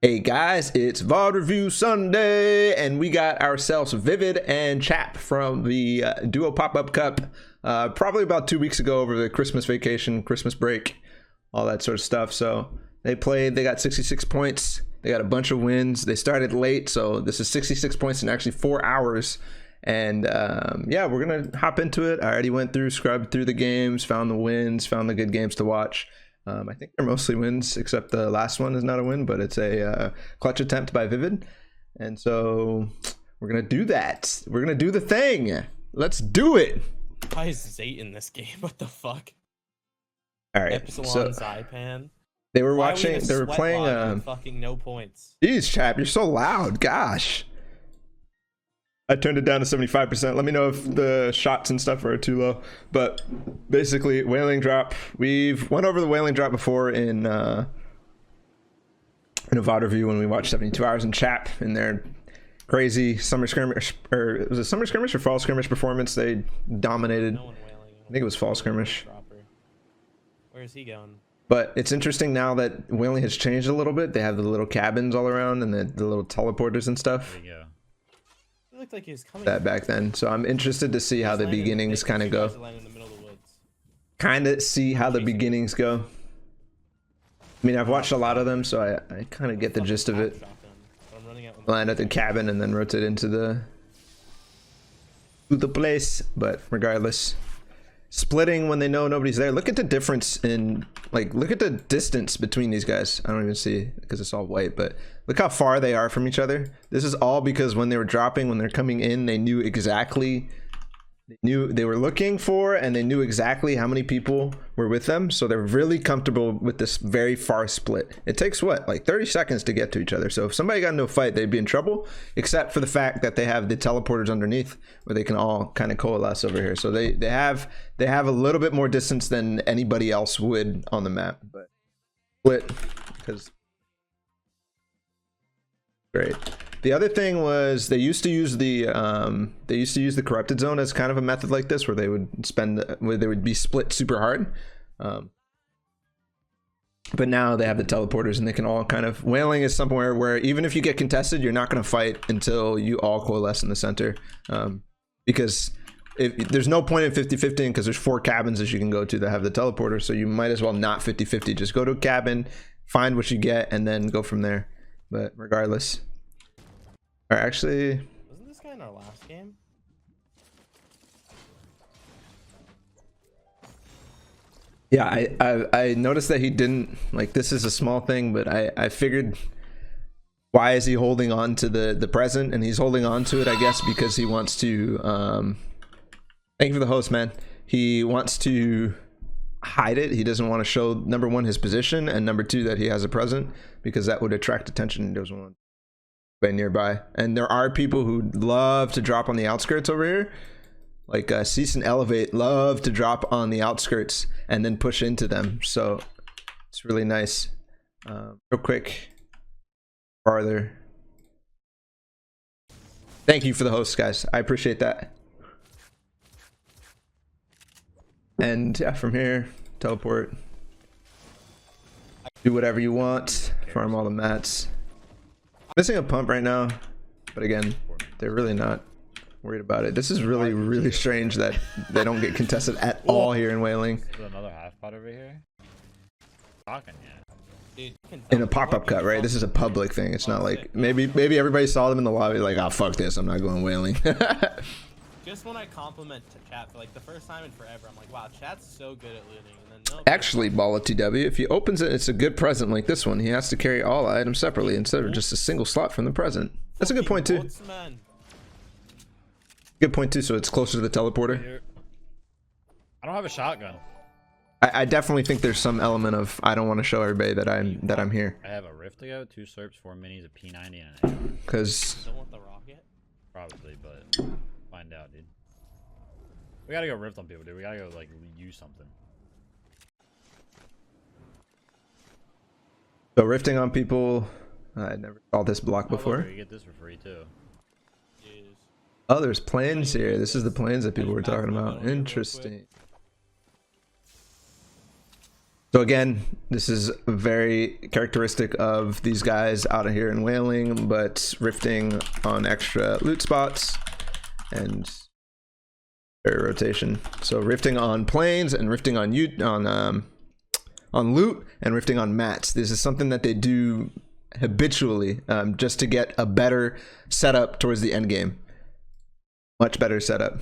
Hey guys, it's VOD Review Sunday, and we got ourselves Vivid and Chap from the Duo Pop-Up Cup probably about 2 weeks ago over the Christmas vacation, Christmas break, all that sort of stuff. So they played, they got 66 points, they got a bunch of wins. They started late, so this is 66 points in actually 4 hours. And yeah, we're gonna hop into it. I already went through, scrubbed through the games, found the wins, found the good games to watch. I think they're mostly wins, except the last one is not a win, but it's a clutch attempt by Vivid. And so we're going to do that. We're going to do the thing. Let's do it. Why is Zayt in this game? What the fuck? All right. Epsilon So Zypan. they were watching, they were playing. Fucking no points. Geez, Chap, you're so loud. Gosh. I turned it down to 75%. Let me know if the shots and stuff are too low. But basically, whaling drop. We've went over the whaling drop before in a VOD review when we watched 72 Hours in Chap in their crazy summer skirmish, or was it summer skirmish or fall skirmish performance? They dominated. No one whaling. I think it was fall skirmish. Where is he going? But it's interesting now that whaling has changed a little bit. They have the little cabins all around and the little teleporters and stuff. There you go. It looked like he was coming that back then, so I'm interested to see how the beginnings kind of go. Kind of see how the beginnings go. I mean, I've watched a lot of them, so I kind of get the gist of it. Land at the cabin and then rotate into the place, but regardless, splitting when they know nobody's there. Look at the difference in, like, look at the distance between these guys. I don't even see because it's all white, but look how far they are from each other. This is all because when they were dropping, when they're coming in, they knew exactly, they were looking for, and they knew exactly how many people were with them. So they're really comfortable with this very far split. It takes what, like 30 seconds to get to each other. So if somebody got into a fight, they'd be in trouble, except for the fact that they have the teleporters underneath where they can all kind of coalesce over here. So they have a little bit more distance than anybody else would on the map, but split because great. The other thing was they used to use the corrupted zone as kind of a method like this, where they would be split super hard. But now they have the teleporters and they can all kind of, whaling is somewhere where even if you get contested, you're not going to fight until you all coalesce in the center. Because there's no point in 50-50 because there's 4 cabins that you can go to that have the teleporter. So you might as well not 50-50. Just go to a cabin, find what you get, and then go from there. But regardless. Or actually, wasn't this guy in our last game? Yeah, I noticed that he didn't, like, this is a small thing, but I figured, why is he holding on to the present? And he's holding on to it, I guess, because he wants to thank you for the host, man. He wants to hide it. He doesn't want to show, number one, his position, and number 2, that he has a present, because that would attract attention. He doesn't want by nearby. And there are people who love to drop on the outskirts over here, like Cease and Elevate love to drop on the outskirts and then push into them. So it's really nice. Real quick, farther. Thank you for the host, guys. I appreciate that. And yeah, from here, teleport, do whatever you want, farm all the mats. Missing a pump right now, but again, they're really not worried about it. This is really, really strange that they don't get contested at all here in whaling. Another half pot over here. Talking, yeah. In a pop-up cut, right? This is a public thing. It's not like maybe everybody saw them in the lobby like, oh fuck this, I'm not going whaling. Just when I compliment to Chap for like the first time in forever, I'm like, wow, Chat's so good at looting. And then no. Actually, Ballatw, if he opens it, it's a good present like this one. He has to carry all items separately instead of just a single slot from the present. That's a good point too. Good point too. So it's closer to the teleporter. I don't have a shotgun. I definitely think there's some element of I don't want to show everybody that I'm here. I have a rift to go, 2 serps, 4 minis, a P90, and an AM. Because don't want the rocket? Probably, but find out, dude. We gotta go rift on people, dude. We gotta go like use something. So rifting on people, I never saw this block before. You get this for free too. Jeez. Oh, there's planes here. This is the planes that people were talking about. Interesting. So again, this is very characteristic of these guys out of here in Whaling, but rifting on extra loot spots and very rotation. So rifting on planes and rifting on loot and rifting on mats. This is something that they do habitually, just to get a better setup towards the end game. Much better setup.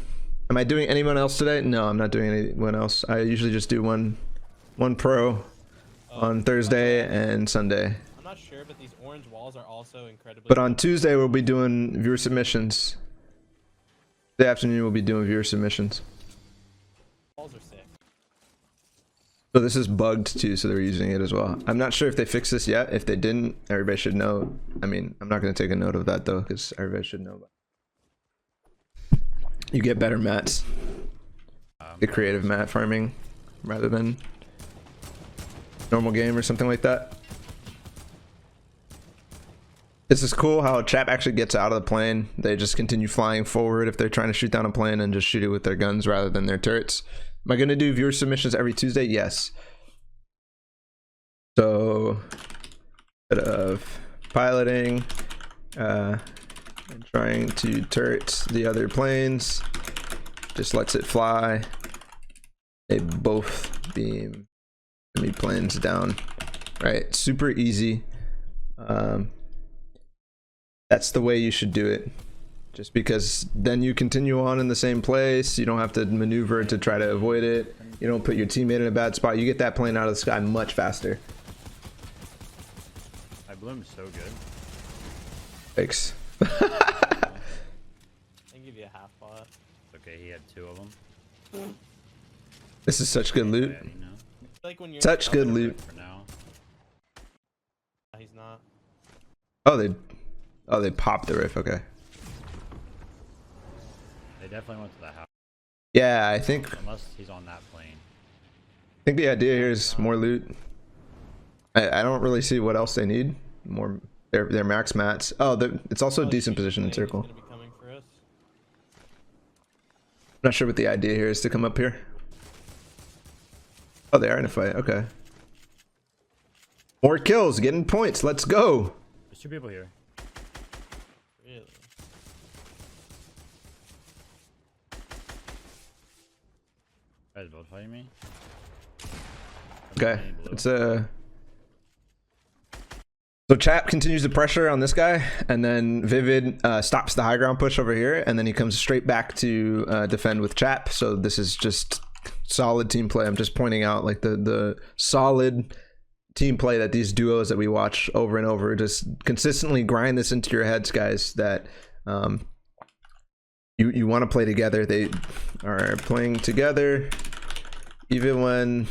Am I doing anyone else today? No, I'm not doing anyone else. I usually just do one pro on Thursday and Sunday. I'm not sure, but these orange walls are also incredibly. But on Tuesday we'll be doing viewer submissions. The afternoon we'll be doing viewer submissions. Walls are sick. So this is bugged too, so they're using it as well. I'm not sure if they fixed this yet. If they didn't, everybody should know. I mean, I'm not going to take a note of that though, because everybody should know. You get better mats. The creative mat farming rather than normal game or something like that. This is cool how Chap actually gets out of the plane. They just continue flying forward if they're trying to shoot down a plane and just shoot it with their guns rather than their turrets. Am I going to do viewer submissions every Tuesday? Yes. So instead of piloting and trying to turret the other planes, just lets it fly. They both beam enemy planes down, right? Super easy. That's the way you should do it, just because then you continue on in the same place. You don't have to maneuver to try to avoid it. You don't put your teammate in a bad spot. You get that plane out of the sky much faster. I blew him so good. Thanks. I can give you a half pot. Okay, he had 2 of them. This is such good loot. Yeah, you know. Like when you're Such good loot. For now. He's not. Oh, they popped the riff. Okay. They definitely went to the house. Yeah, I think Unless he's on that plane. the idea here is more loot. I don't really see what else they need. More their max mats. Oh, it's also a decent position in circle. Gonna be coming for us. Not sure what the idea here is to come up here. Oh, they are in a fight. Okay. More kills, getting points. Let's go. There's 2 people here. Really? Guys both fighting me. Okay. It's a. So Chap continues the pressure on this guy, and then Vivid stops the high ground push over here, and then he comes straight back to defend with Chap. So this is just solid team play. I'm just pointing out like the solid team play that these duos that we watch over and over, just consistently grind this into your heads, guys, that you want to play together. They are playing together even when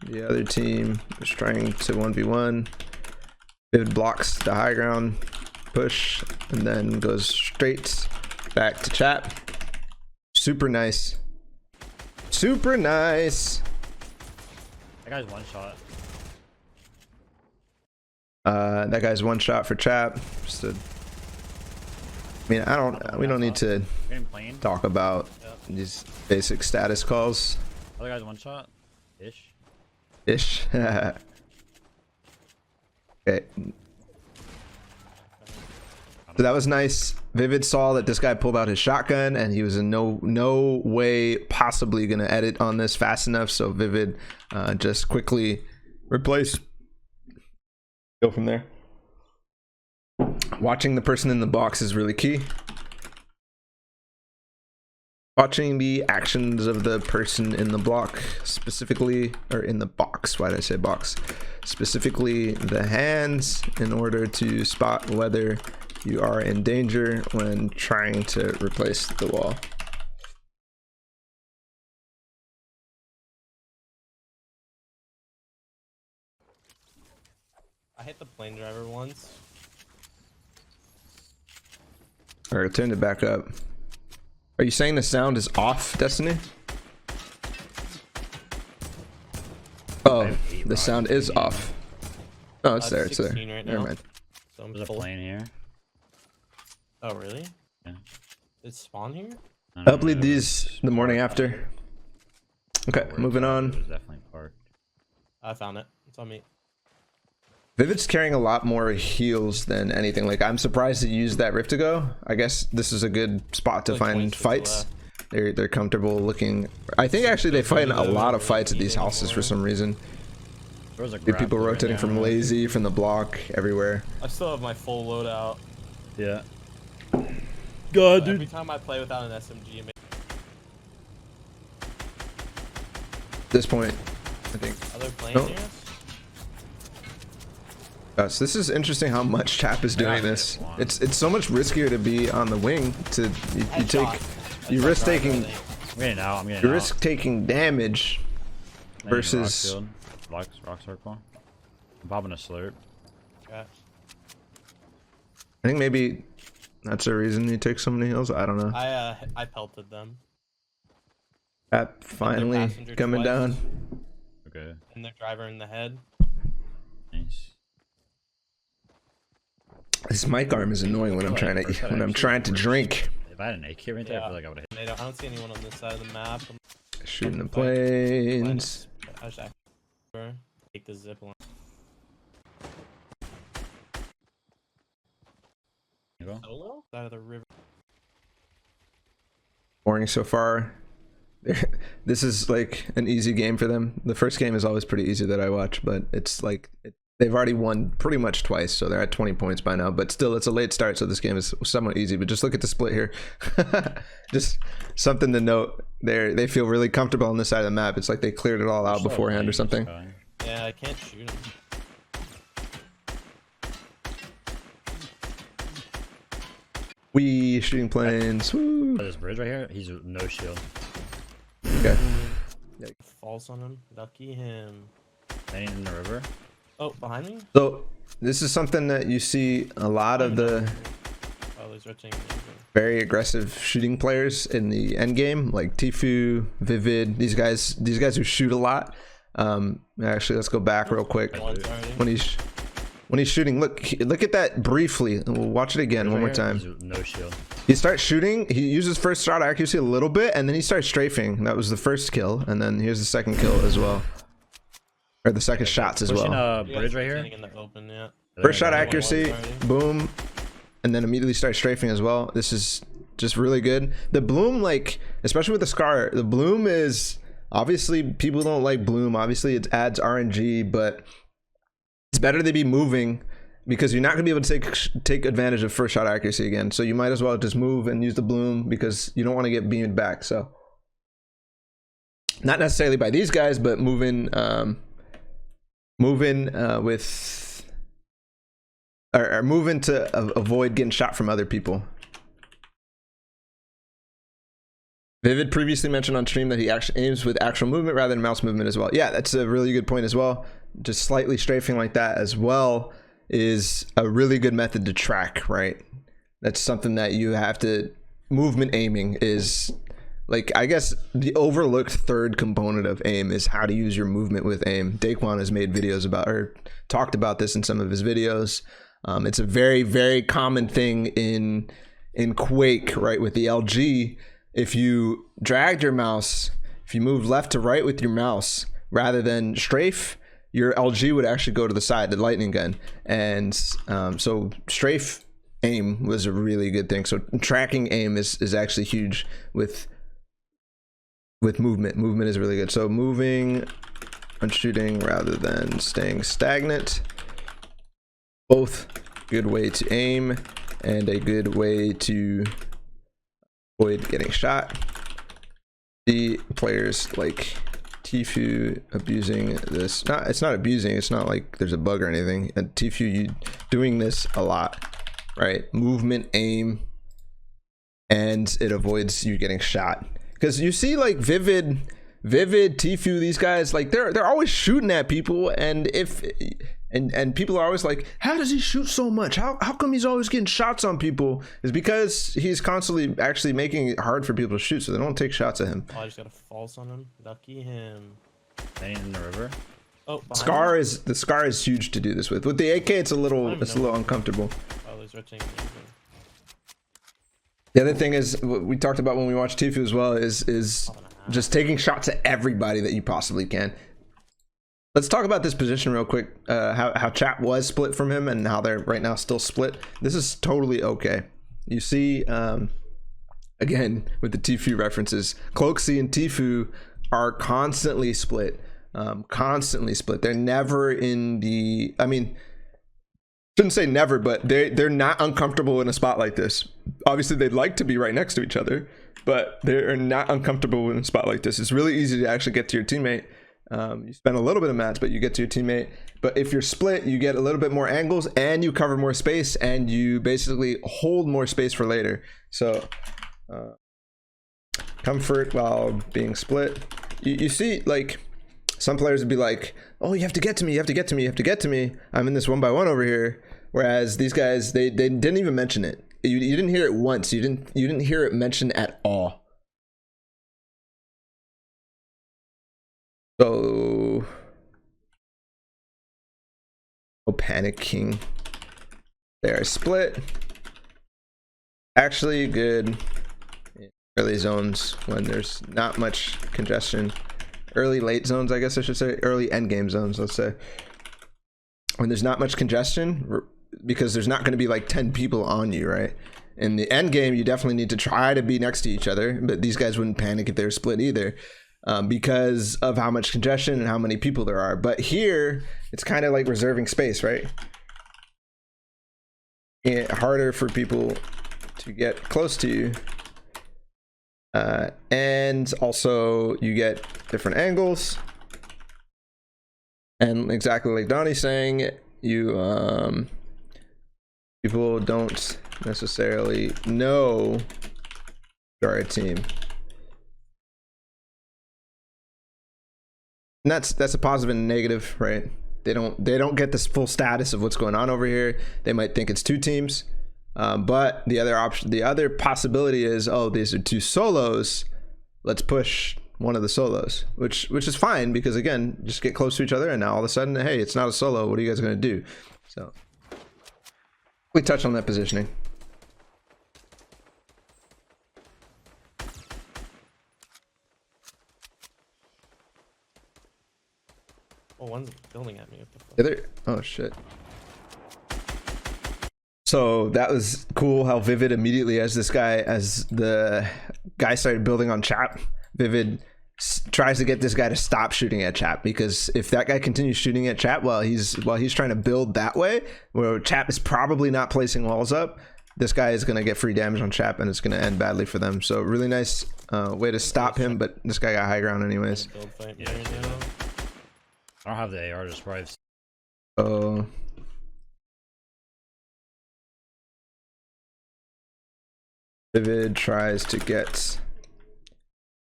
the other team is trying to 1v1. It blocks the high ground push and then goes straight back to Chap. Super nice. Super nice. That guy's 1 shot. That guy's 1 shot for Chap. Just a, I mean, we don't need to Getting plane. talk about these basic status calls. Other guy's 1 shot. Ish. Ish. Okay. So that was nice. Vivid saw that this guy pulled out his shotgun and he was in no way possibly gonna edit on this fast enough. So Vivid just quickly replace. Go from there. Watching the person in the box is really key. Watching the actions of the person in the block, specifically, or in the box. Why did I say box? Specifically the hands, in order to spot whether you are in danger when trying to replace the wall. I hit the plane driver once. All right, turn it back up. Are you saying the sound is off, Destiny? Oh, the sound is off. Oh, it's there. It's there. 16 right Never now. mind. So I'm There's a full. plane here. Oh really? Yeah. Did it spawn here? I I'll bleed these the morning after. Okay, moving It on. was definitely parked. I found it. It's on me. Vivid's carrying a lot more heals than anything. Like, I'm surprised he used that Rift to go. I guess this is a good spot to Like find 20 fights. left. They're comfortable looking. I think actually they fight in a lot of fights at these houses for some reason. There was a People grappler rotating right from now. lazy, from the block, everywhere. I still have my full loadout. Yeah. God, Every dude. time I play without an SMG, At this point, I think. are they playing Nope. near us? So this is interesting how much Chap is doing this. It's so much riskier to be on the wing. You Headshot. you risk taking I'm getting out. I'm getting you out. risk taking damage I need a versus. rock circle. I'm popping a slurp. Okay. I think maybe that's the reason he takes so many heals. I don't know. I pelted them, Chap finally passenger coming twice. down. Okay. and their driver in the head. Nice. This mic arm is annoying when I'm trying to drink. If I had an AK right there, I feel like I would have hit. I don't see anyone on this side of the map. Shooting the planes. I should actually take the zip line. You go. Solo? Side of the river. Boring so far. This is like an easy game for them. The first game is always pretty easy that I watch, but it's like they've already won pretty much twice, so they're at 20 points by now. But still, it's a late start, so this game is somewhat easy. But just look at the split here. Just something to note. They feel really comfortable on this side of the map. It's like they cleared it all out So beforehand or lame, something. this guy. Yeah, I can't shoot him. We shooting planes. Woo. This bridge right here, he's no shield. Okay. False on him. Lucky him. Landing in the river. Oh, behind me? So this is something that you see a lot of the Oh, there's rotating. very aggressive shooting players in the end game, like Tfue, Vivid, these guys who shoot a lot. Actually, let's go back real quick. When he's shooting, look at that briefly, and we'll watch it again one more time. He's no shield. He starts shooting, he uses first shot accuracy a little bit, and then he starts strafing. That was the first kill, and then here's the second kill as well, or the second shots as Pushing well. a bridge right here. In the open, yeah. First shot There, accuracy, boom, and then immediately start strafing as well. This is just really good. The bloom, like, especially with the scar, the bloom is obviously, people don't like bloom. Obviously, it adds RNG, but it's better to be moving because you're not gonna be able to take advantage of first shot accuracy again. So you might as well just move and use the bloom because you don't want to get beamed back. So not necessarily by these guys, but moving with or moving to avoid getting shot from other people. Vivid previously mentioned on stream that he actually aims with actual movement rather than mouse movement as well. Yeah, that's a really good point as well. Just slightly strafing like that as well is a really good method to track, right? That's something that you have to. Movement aiming is, like, I guess the overlooked third component of aim is how to use your movement with aim. Daquan has made videos about, or talked about this in some of his videos. It's a very, very common thing in Quake, right? With the LG, if you dragged your mouse, if you moved left to right with your mouse rather than strafe, your LG would actually go to the side, the lightning gun. And so strafe aim was a really good thing. So tracking aim is actually huge with movement. Movement is really good. So moving and shooting rather than staying stagnant. Both good way to aim and a good way to avoid getting shot. The players like Tfue abusing this. It's not abusing. It's not like there's a bug or anything. And Tfue, you doing this a lot, right? Movement, aim, and it avoids you getting shot. Because you see, like Vivid, Tfue, these guys, like they're always shooting at people, and and people are always like, how does he shoot so much? How come he's always getting shots on people? It's because he's constantly actually making it hard for people to shoot, so they don't take shots at him. Oh, I just got a false on him. Lucky him. Landing in the river. Oh, The scar is huge to do this with. With the AK, it's a little uncomfortable. Oh, there's rotating. The other thing is what we talked about when we watched Tfue as well is just taking shots at everybody that you possibly can. Let's talk about this position real quick. How Chap was split from him and how they're right now still split. This is totally okay. You see, again, with the Tfue references, Cloaksy and Tfue are constantly split. They're never in the, I mean, shouldn't say never, but they're not uncomfortable in a spot like this. Obviously, they'd like to be right next to each other, but they're not uncomfortable in a spot like this. It's really easy to actually get to your teammate. You spend a little bit of mats, but you get to your teammate. But if you're split, you get a little bit more angles and you cover more space and you basically hold more space for later. So comfort while being split. You see, like, some players would be like, oh, you have to get to me, you have to get to me, you have to get to me. I'm in this 1x1 over here. Whereas these guys, they didn't even mention it. You didn't hear it once. You didn't hear it mentioned at all. So, no panicking. They are split. Actually good in early zones when there's not much congestion. Early late zones, I guess I should say. Early end game zones, let's say. When there's not much congestion, because there's not going to be like 10 people on you, right? In the end game, you definitely need to try to be next to each other, but these guys wouldn't panic if they were split either. Because of how much congestion and how many people there are. But here, it's kind of like reserving space, right? It's harder for people to get close to you. And also, you get different angles. And exactly like Donnie's saying, you people don't necessarily know you're a team. And that's a positive and a negative, right? They don't get this full status of what's going on over here. They might think it's two teams, but the other possibility is, oh, these are two solos. Let's push one of the solos, which is fine because again, just get close to each other, and now all of a sudden, hey, it's not a solo. What are you guys gonna do? So we touch on that positioning. Oh, one's building at me. What the fuck? Oh shit. So that was cool how Vivid immediately, as the guy started building on Chap, Vivid tries to get this guy to stop shooting at Chap, because if that guy continues shooting at Chap while he's trying to build that way, where Chap is probably not placing walls up, this guy is going to get free damage on Chap and it's going to end badly for them. So really nice way to stop him, but this guy got high ground anyways. Yeah, I don't have the AR, just probably. Oh. Vivid tries to get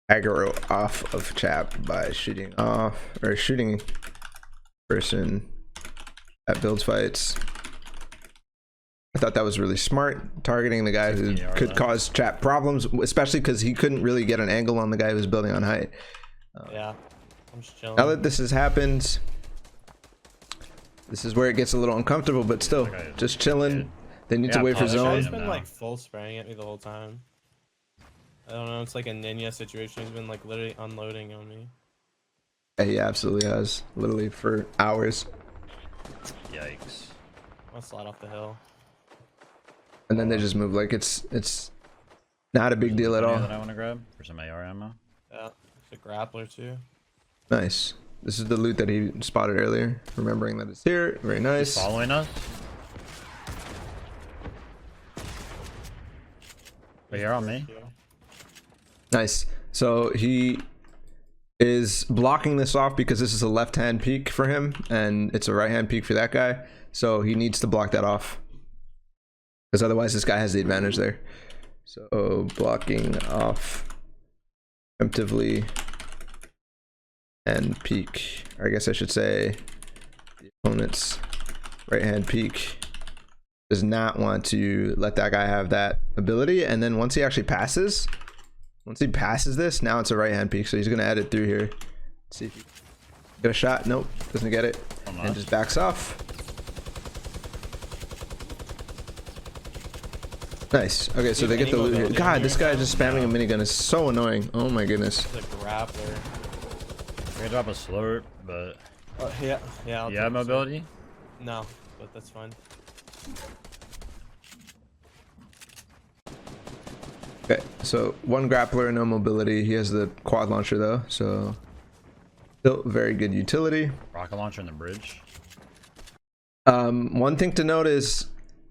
aggro off of Chap by shooting person that builds fights. I thought that was really smart, targeting the guy who could cause Chap problems, especially because he couldn't really get an angle on the guy who was building on height. Yeah, I'm just chilling. Now that this has happened, this is where it gets a little uncomfortable, but still, just chilling. They need to wait for zone. He's been like full spraying at me the whole time. I don't know, it's like a ninja situation. He's been like literally unloading on me. Yeah, he absolutely has, literally for hours. Yikes. I'll slide off the hill. And then they just move like it's not a big deal at all. That I want to grab for some AR ammo. Yeah, it's a grappler too. Nice. This is the loot that he spotted earlier. Remembering that it's here. Very nice. He's following us. But you're on me. Nice. So he is blocking this off because this is a left-hand peek for him and it's a right-hand peek for that guy. So he needs to block that off, because otherwise this guy has the advantage there. So blocking off preemptively and peek, or I guess I should say the opponent's right-hand peek does not want to let that guy have that ability. And then once he actually passes, this, now it's a right-hand peek, so he's gonna add it through here. Let's see if he get a shot. Nope, doesn't get it, and just backs off. Nice. Okay, so they get the loot here. God, this guy just spamming a minigun is so annoying. Oh my goodness. It's a grappler. We're gonna drop a slurp, but Yeah, yeah. I'll You have take this one. mobility? No, but that's fine. Okay, so one grappler, no mobility. He has the quad launcher though, so still very good utility. Rocket launcher in the bridge. One thing to note is,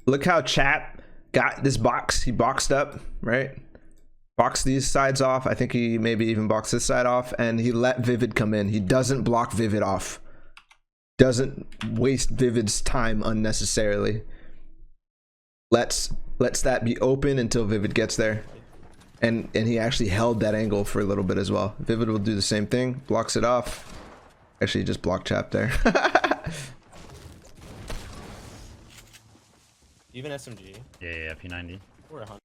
look how Chap got this box. He boxed up, right? Boxed these sides off. I think he maybe even boxed this side off, and he let Vivid come in. He doesn't block Vivid off. Doesn't waste Vivid's time unnecessarily. Lets that be open until Vivid gets there. And he actually held that angle for a little bit as well. Vivid will do the same thing, blocks it off. Actually, just blocked Chap there. Even SMG. Yeah, P90. We're 100.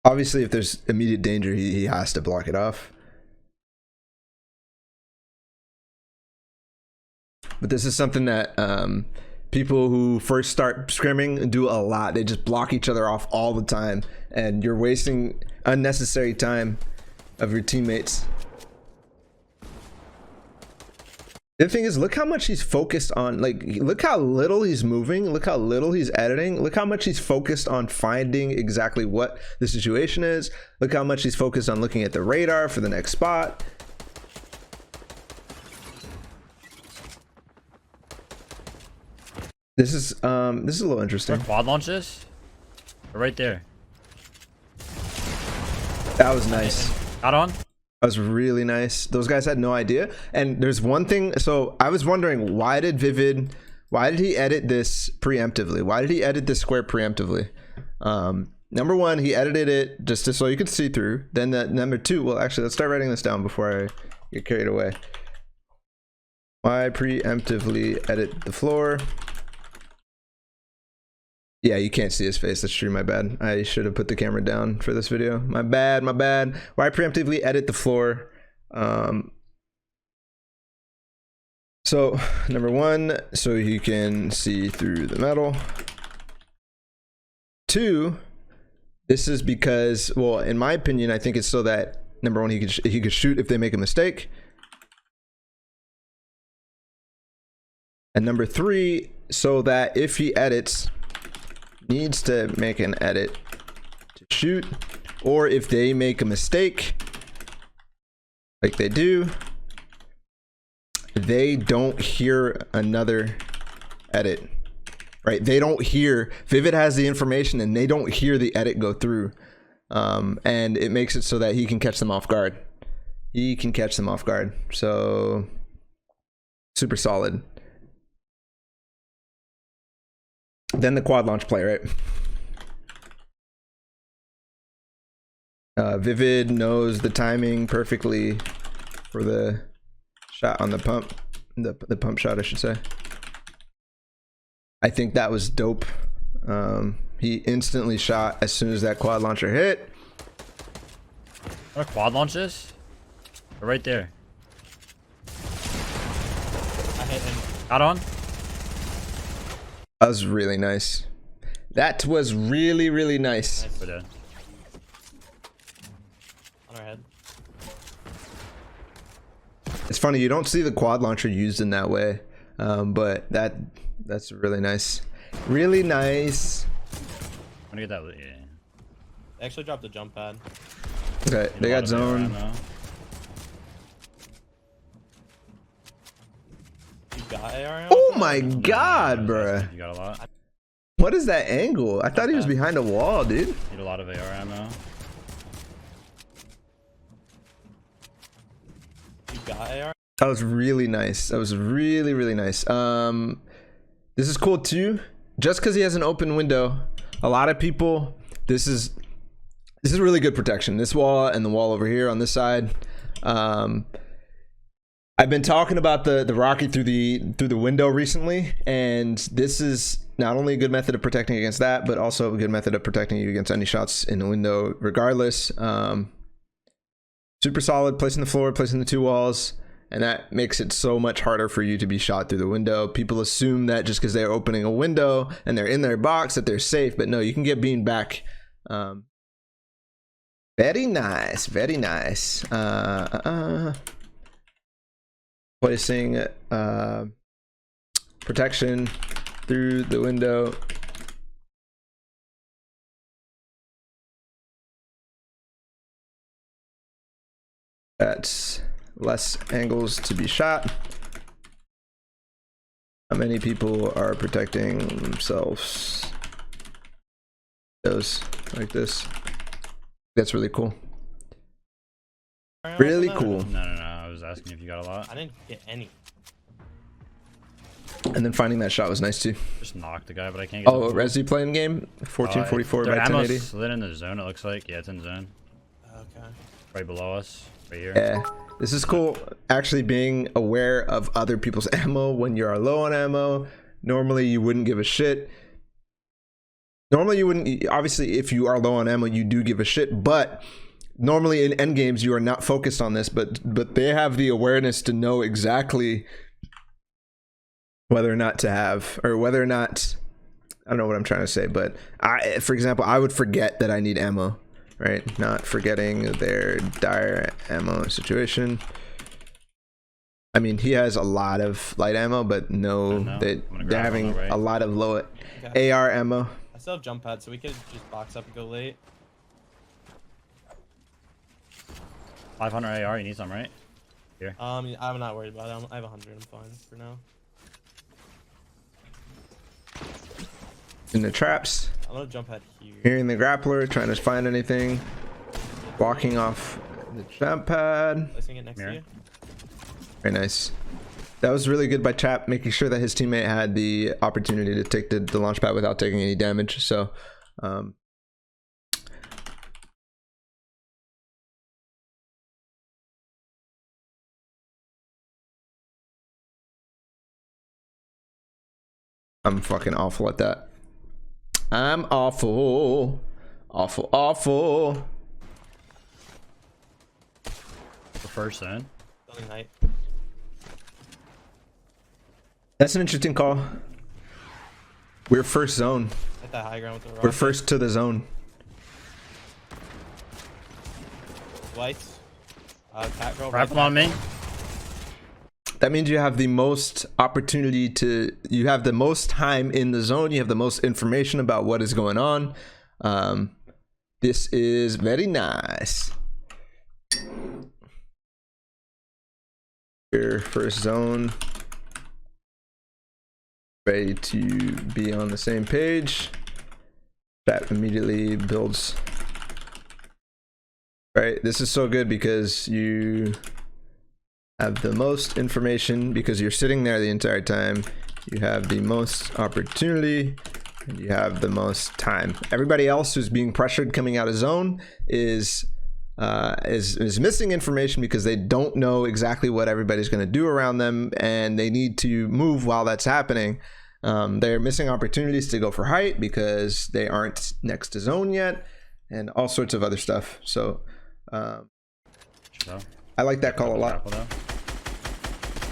Obviously, if there's immediate danger, he has to block it off. But this is something that people who first start scrimming do a lot. They just block each other off all the time, and you're wasting unnecessary time of your teammates. The thing is, look how much he's focused on, like, look how little he's moving, look how little he's editing, look how much he's focused on finding exactly what the situation is, look how much he's focused on looking at the radar for the next spot. This is a little interesting. Quad launch this? Right there. That was nice. Got on? That was really nice. Those guys had no idea. And there's one thing, so I was wondering, why did he edit this preemptively? Why did he edit this square preemptively? Number one, he edited it just so you could see through. Then number two, well, actually, let's start writing this down before I get carried away. Why preemptively edit the floor? Yeah, you can't see his face. That's true. My bad. I should have put the camera down for this video. My bad. My bad. Why preemptively edit the floor? So number one, so you can see through the metal. Two, this is because, well, in my opinion, I think it's so that number one, he could shoot if they make a mistake. And number three, so that if he edits, needs to make an edit to shoot, or if they make a mistake like they do, they don't hear another edit, right? They don't hear, Vivid has the information and they don't hear the edit go through, and it makes it so that he can catch them off guard. He can catch them off guard. So super solid. Then the quad launch play, right? Vivid knows the timing perfectly for the shot on the pump, the pump shot, I should say. I think that was dope. He instantly shot as soon as that quad launcher hit. What quad launch this? Right there. I hit him. Got on? That was really nice. That was really, really nice. We're dead. On our head. It's funny, you don't see the quad launcher used in that way, but that's really nice. Really nice. I'm gonna get that. Yeah. They actually dropped the jump pad. Okay, they got zone. You got AR? Oh my god, bruh. You got a lot. What is that angle? I thought he was behind a wall, dude. Need a lot of AR ammo. You got AR? That was really nice. That was really, really nice. This is cool too. Just because he has an open window, a lot of people, this is really good protection. This wall and the wall over here on this side. I've been talking about the rocket through the window recently, and this is not only a good method of protecting against that, but also a good method of protecting you against any shots in the window regardless. Super solid, placing the floor, placing the two walls, and that makes it so much harder for you to be shot through the window. People assume that just because they're opening a window and they're in their box that they're safe, but no, you can get beamed back. Very nice, very nice. Placing protection through the window. That's less angles to be shot. How many people are protecting themselves? Those like this. That's really cool. Really cool. No. I was asking if you got a lot. I didn't get any. And then finding that shot was nice too. Just knocked the guy, but I can't get. Oh, Resi playing game. 1444 by their ammo's 1080. slid in the zone. It looks like. Yeah, it's in zone. Okay. Right below us. Right here. Yeah, this is cool. Actually, being aware of other people's ammo when you are low on ammo. Normally, you wouldn't give a shit. Normally, you wouldn't. Obviously, if you are low on ammo, you do give a shit. But normally in end games, you are not focused on this. But they have the awareness to know exactly whether or not to have, or whether or not. I don't know what I'm trying to say, but for example, I would forget that I need ammo, right? Not forgetting their dire ammo situation. I mean, he has a lot of light ammo, but no, they're having a lot of low AR ammo. I still have jump pad, so we could just box up and go late. 500 AR. You need some, right? Here. I'm not worried about it. I have 100. I'm fine for now. In the traps. I'm gonna jump pad here. Hearing the grappler, trying to find anything. Walking off the jump pad. Placing it next to you. Very nice. That was really good by Chap, making sure that his teammate had the opportunity to take the launch pad without taking any damage. So, I'm fucking awful at that. I'm awful. Awful. The first zone. Building height. That's an interesting call. We're first zone. Hit that high ground with the rock. We're first to the zone. Lights. Cat girl. Wrap them on me. That means you have the most opportunity to, you have the most time in the zone. You have the most information about what is going on. This is very nice. Your first zone. Ready to be on the same page. That immediately builds. Right, this is so good because you have the most information because you're sitting there the entire time. You have the most opportunity and you have the most time. Everybody else who's being pressured coming out of zone is missing information because they don't know exactly what everybody's going to do around them and they need to move while that's happening. They're missing opportunities to go for height because they aren't next to zone yet and all sorts of other stuff. So I like that call a lot.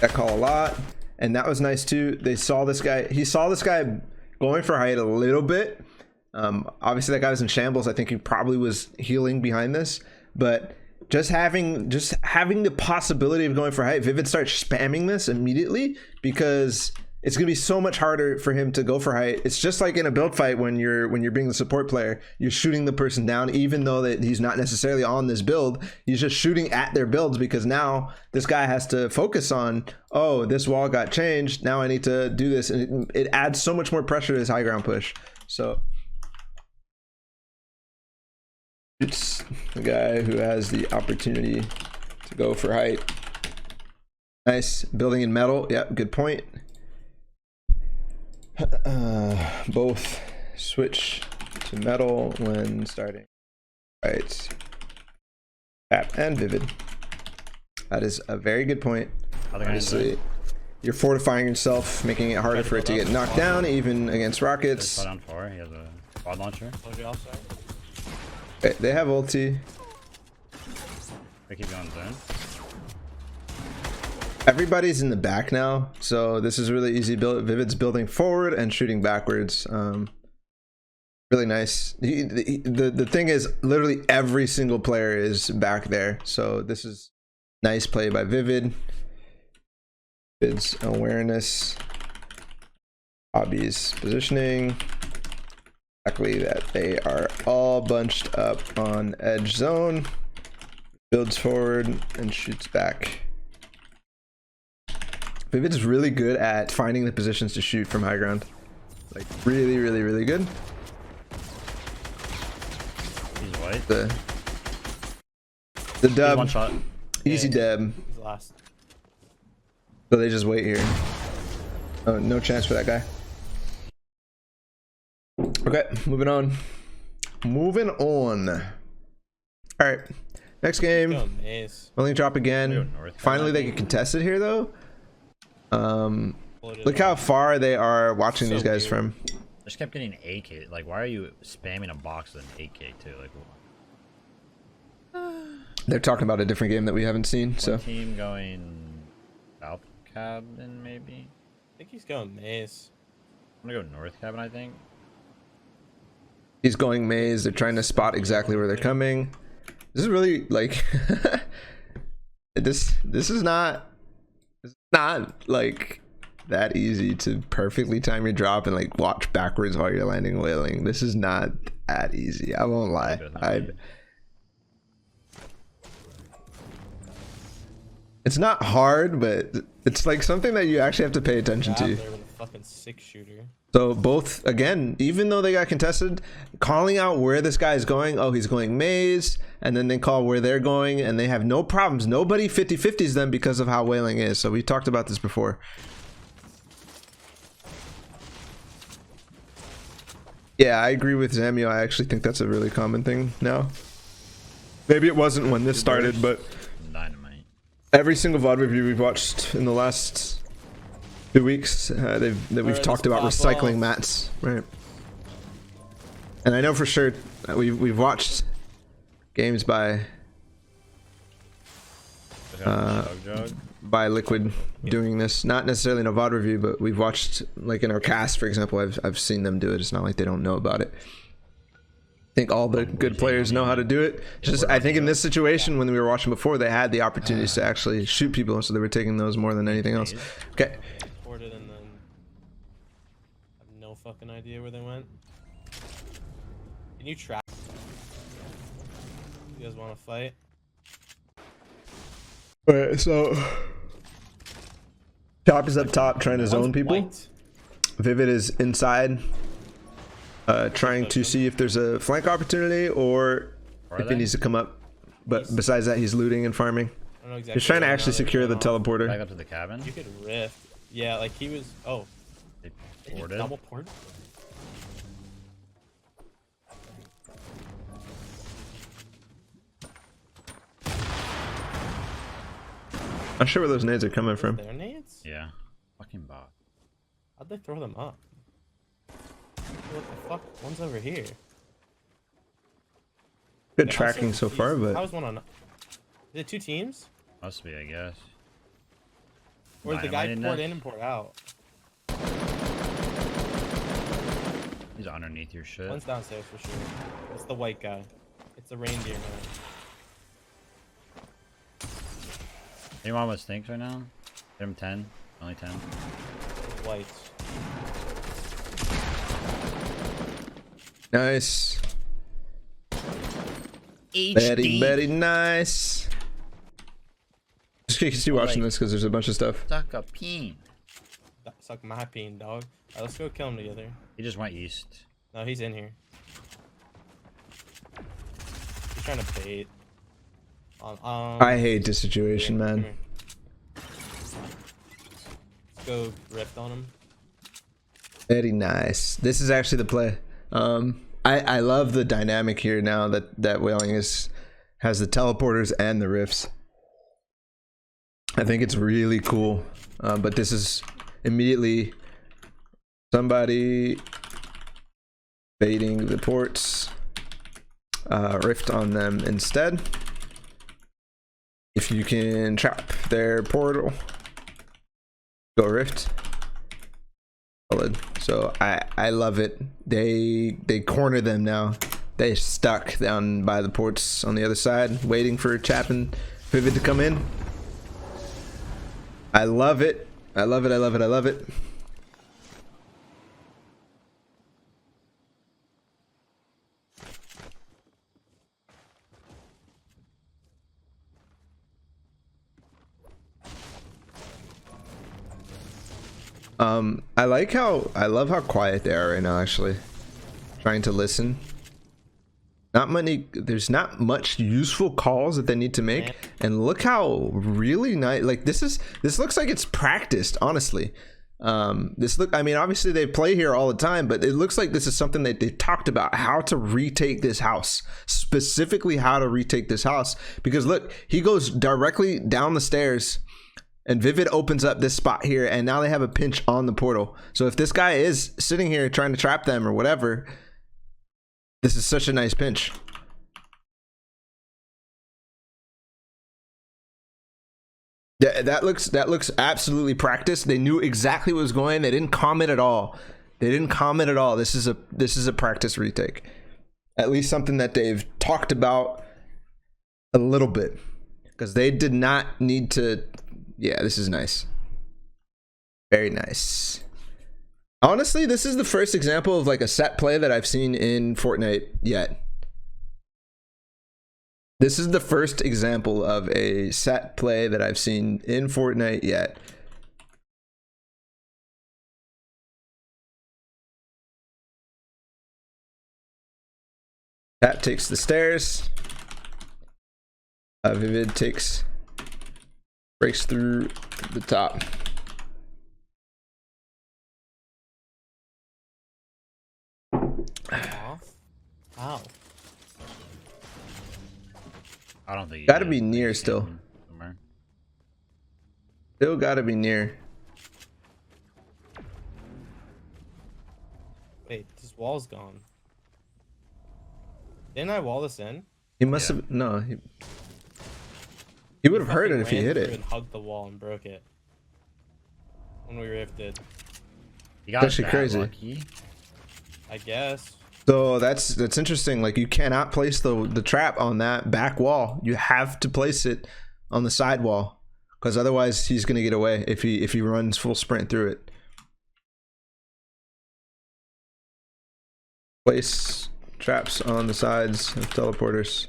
That call a lot. And that was nice too. They saw this guy. He saw this guy going for height a little bit. Obviously that guy was in shambles. I think he probably was healing behind this, but just having the possibility of going for height, Vivid starts spamming this immediately because it's gonna be so much harder for him to go for height. It's just like in a build fight when you're being the support player, you're shooting the person down even though that he's not necessarily on this build. He's just shooting at their builds because now this guy has to focus on, oh, this wall got changed, now I need to do this, and it adds so much more pressure to his high ground push. So it's the guy who has the opportunity to go for height. Nice. Building in metal. Yeah, good point. Both switch to metal when starting. Right. Chap and Vivid. That is a very good point. Obviously, you're fortifying yourself, making it harder for it to get knocked down, even against rockets. He has a quad launcher. They have ulti. They keep going zone. Everybody's in the back now, so this is really easy. Vivid's building forward and shooting backwards. Really nice. The thing is, literally every single player is back there. So this is nice play by Vivid. Vivid's awareness, hobbies, positioning. Exactly that they are all bunched up on edge zone. Builds forward and shoots back. Vivid is really good at finding the positions to shoot from high ground. Like really, really, really good. He's white. The dub. One shot. Easy dub. He's last. So they just wait here. Oh, no chance for that guy. Okay, moving on. Moving on. All right, next game. Only drop again. Finally, they get contested here though. Look how far they are watching these guys from. I just kept getting 8K. Like, why are you spamming a box with an 8K too? Like, they're talking about a different game that we haven't seen. So team going south cabin maybe. I think he's going maze. I'm gonna go north cabin. I think. He's going maze. They're trying to spot exactly where they're coming. This is really like this is not like that easy to perfectly time your drop and like watch backwards while you're landing whaling. This is not that easy. I won't lie. It's not hard, but it's like something that you actually have to pay attention to. Fucking 6-shooter. So both, again, even though they got contested, calling out where this guy is going. Oh, he's going maze, and then they call where they're going, and they have no problems. Nobody 50-50s them because of how whaling is. So we talked about this before. Yeah, I agree with Zamio. I actually think that's a really common thing now. Maybe it wasn't when this started, but Dynamite. Every single VOD review we've watched in the last 2 weeks, we've talked about recycling mats, right? And I know for sure we've watched games by Liquid doing this. Not necessarily in a VOD review, but we've watched, like in our cast, for example. I've seen them do it. It's not like they don't know about it. I think all the good players know how to do it. Just I think in this situation, when we were watching before, they had the opportunities to actually shoot people, so they were taking those more than anything else. Okay. And then I have no fucking idea where they went. Can you trap? You guys want to fight? Alright, so Chap is up top trying to zone people. Vivid is inside, trying to see if there's a flank opportunity or if he needs to come up. But besides that, he's looting and farming. I don't know exactly. He's trying to actually secure the teleporter. Back up to the cabin. You could rift. Yeah, like he was. Oh, they ported. Double port. Not sure where those nades are coming from. Their nades? Yeah. Fucking bot. How'd they throw them up? What the fuck? One's over here. Good tracking so far, but. How was one on? Is it 2 teams? Must be, I guess. Or the guy poured in and poured out? He's underneath your shit. One's downstairs for sure. It's the white guy. It's the reindeer man. Anyone with stinks right now? Hit him 10. Only 10. Whites. Nice. HD. Very nice. Just keep watching this because there's a bunch of stuff. Suck a peen. Suck my peen, dog. Alright, let's go kill him together. He just went east. No, he's in here. He's trying to bait. I hate this situation, man. Let's go rift on him. Very nice. This is actually the play. I love the dynamic here now that whaling has the teleporters and the rifts. I think it's really cool. But this is immediately somebody baiting the ports. Rift on them instead. If you can trap their portal, go rift. solid. So I love it. They corner them now. They stuck down by the ports on the other side, waiting for Chap and Vivid to come in. I love it. I love it. I love it. I love it. I love how quiet they are right now, actually. Trying to listen. There's not much useful calls that they need to make. And look how really nice, like this looks like it's practiced, honestly. I mean, obviously they play here all the time, but it looks like this is something that they talked about, how to retake this house, specifically how to retake this house. Because look, he goes directly down the stairs and Vivid opens up this spot here, and now they have a pinch on the portal. So if this guy is sitting here trying to trap them or whatever, this is such a nice pinch. Yeah, that looks absolutely practiced. They knew exactly what was going. They didn't comment at all. They didn't comment at all. This is a practice retake. At least something that they've talked about a little bit, because they did not need to. Yeah, this is nice. Very nice. Honestly, this is the first example of like a set play that I've seen in Fortnite yet. This is the first example of a set play that I've seen in Fortnite yet. Chap takes the stairs. Vivid breaks through the top. Wow. I don't think you Gotta be near still. Somewhere. Still gotta be near. Wait, this wall's gone. Didn't I wall this in? He must have no. He would have heard it if he hit it. And hugged the wall and broke it when we rifted. You got Actually crazy. Lucky. I guess. So that's interesting. Like, you cannot place the trap on that back wall. You have to place it on the side wall, because otherwise he's gonna get away if he runs full sprint through it. Place traps on the sides of teleporters.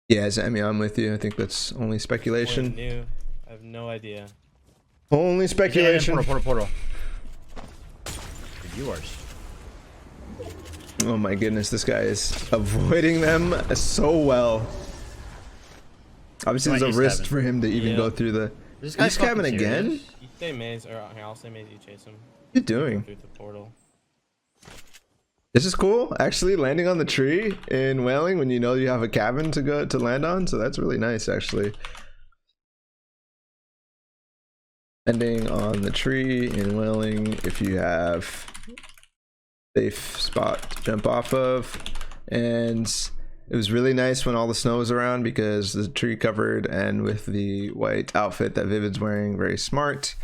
Yeah, Zami, I'm with you. I think that's only speculation. New. I have no idea. Only speculation. Portal. Yours. Oh my goodness, this guy is avoiding them so well. Obviously, there's a risk for him to even go through the East cabin again. You say maze, or here, I'll say maze. You chase him. What are you doing? Through the portal. This is cool. Actually, landing on the tree in Whaling when you know you have a cabin to land on. So that's really nice, actually. Landing on the tree in Whaling if you have safe spot to jump off of. And it was really nice when all the snow was around, because the tree covered, and with the white outfit that Vivid's wearing, very smart.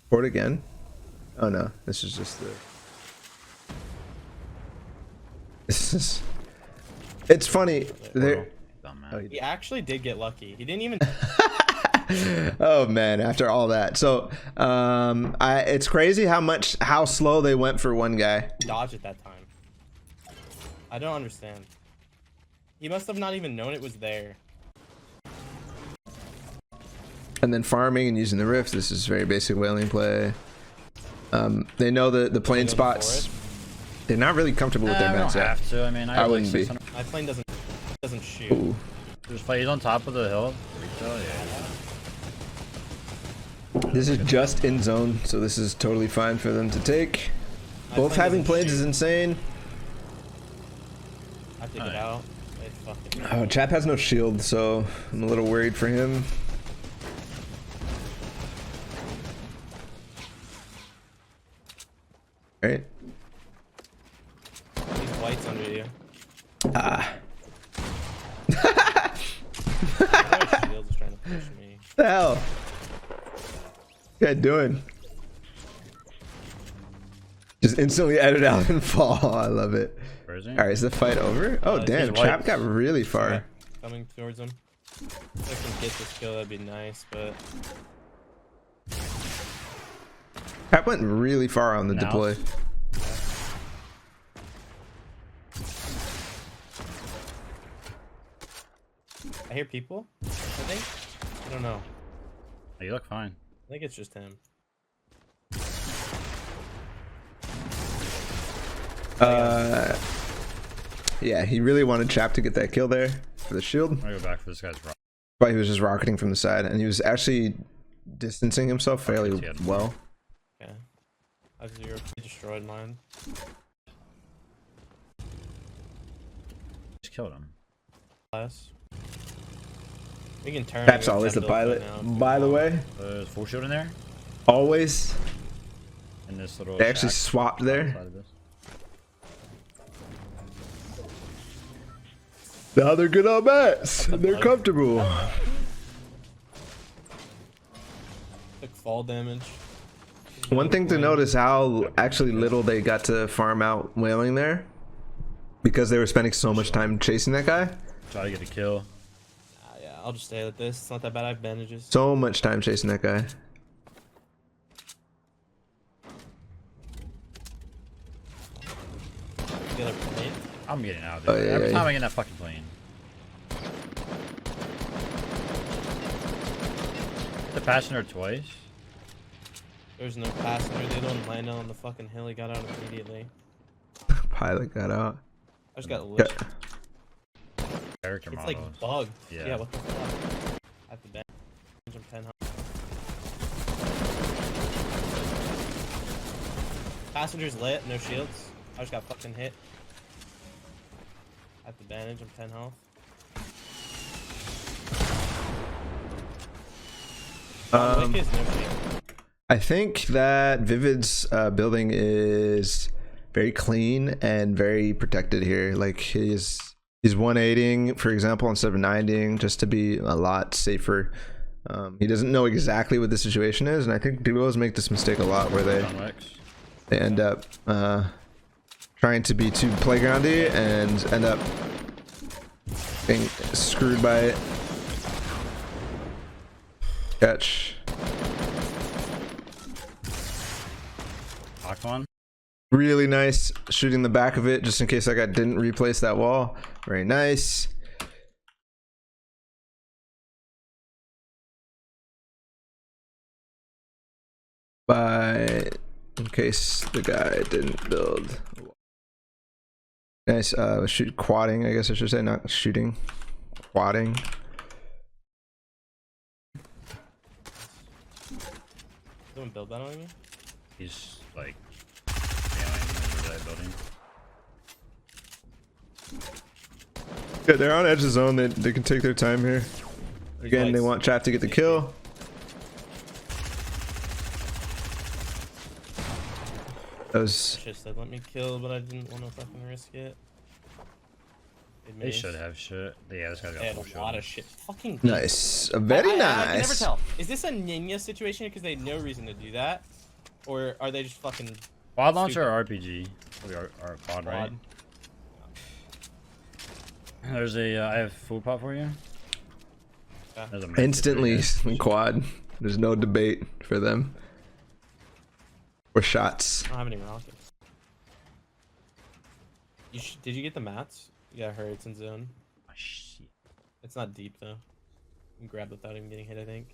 Port again? Oh no, this is just the. This is. It's funny. There. He actually did get lucky. He didn't even. Oh man! After all that, so it's crazy how slow they went for one guy. Dodge at that time. I don't understand. He must have not even known it was there. And then farming and using the rifts. This is very basic Whaling play. They know the plane spots. They're not really comfortable with their mats yet. Have to. I mean, I wouldn't be. My plane doesn't shoot. Ooh. Just play. He's on top of the hill. Yeah. This is just in zone, so this is totally fine for them to take. Both having planes is insane. I take it out. It's fucking. Oh, Chap has no shield, so I'm a little worried for him. right? These whites under you. Ah. Shields is trying to push me. What the hell? What's guy doing? Just instantly edit out and fall. I love it. Where is he? All right, is the fight over? Oh, damn. he's Chap white. got really far. Yeah, coming towards him. If I can get this kill, that'd be nice, but Chap went really far on the Now? deploy. I hear people. I think. I don't know. Oh, you look fine. I think it's just him. Yeah, he really wanted Chap to get that kill there for the shield. I'm gonna go back for this guy's rock. But he was just rocketing from the side, and he was actually distancing himself fairly well. Yeah. I've zero destroyed mine. Just killed him. Less. We can turn. Chap's and always the jump right pilot. now if we By the want. way, There's full shield in there. always. In this little. They actually shack swapped there. outside of this. Now they're good on mats. the They're bug. comfortable. Took fall damage. One thing to notice how actually little they got to farm out whaling there, because they were spending so much time chasing that guy. Try to get a kill. Yeah, I'll just stay with this. It's not that bad. I have bandages. So much time chasing that guy. The other plane. I'm getting out. Oh, Dude. yeah, Every yeah, time yeah. I get in that fucking plane. Hit the passenger twice. There's no passenger. They don't land on the fucking hill. He got out immediately. Pilot got out. I just got lit. Character It's models. like bugged. Yeah. Yeah, what the fuck? I have to bandage him 10 health. Passenger's lit, no shields. I just got fucking hit. I have to bandage him 10 health. Wick is no shield. I think that Vivid's building is very clean and very protected here. Like he's 180ing, for example, instead of 90ing, just to be a lot safer. He doesn't know exactly what the situation is, and I think duos make this mistake a lot, where they end up trying to be too playgroundy and end up being screwed by it. Catch. Locked one. Really nice shooting the back of it, just in case that guy didn't replace that wall. Very nice. In case the guy didn't build. Nice. Shoot quadding, I guess I should say, not shooting. Quadding. Someone build that on you? He's like over that building. Yeah, they're on edge of zone. They can take their time here. Again, they want Chap to get the kill. That was Just said let me kill, but I didn't want to fucking risk it. They should have shit. Yeah, this guy's They got had full a shield. lot of shit. Fucking nice. Very I can never nice. tell. Is this a ninja situation because they had no reason to do that, or are they just fucking Quad launcher or RPG? Or quad, right? quad? There's a. I have food pot for you. Yeah. There's a med kit Instantly right here. quad. There's no debate for them. Or shots. I don't have any rockets. Did you get the mats? Yeah, her. It's in zone. Oh, shit. It's not deep though. You can grab without even getting hit, I think.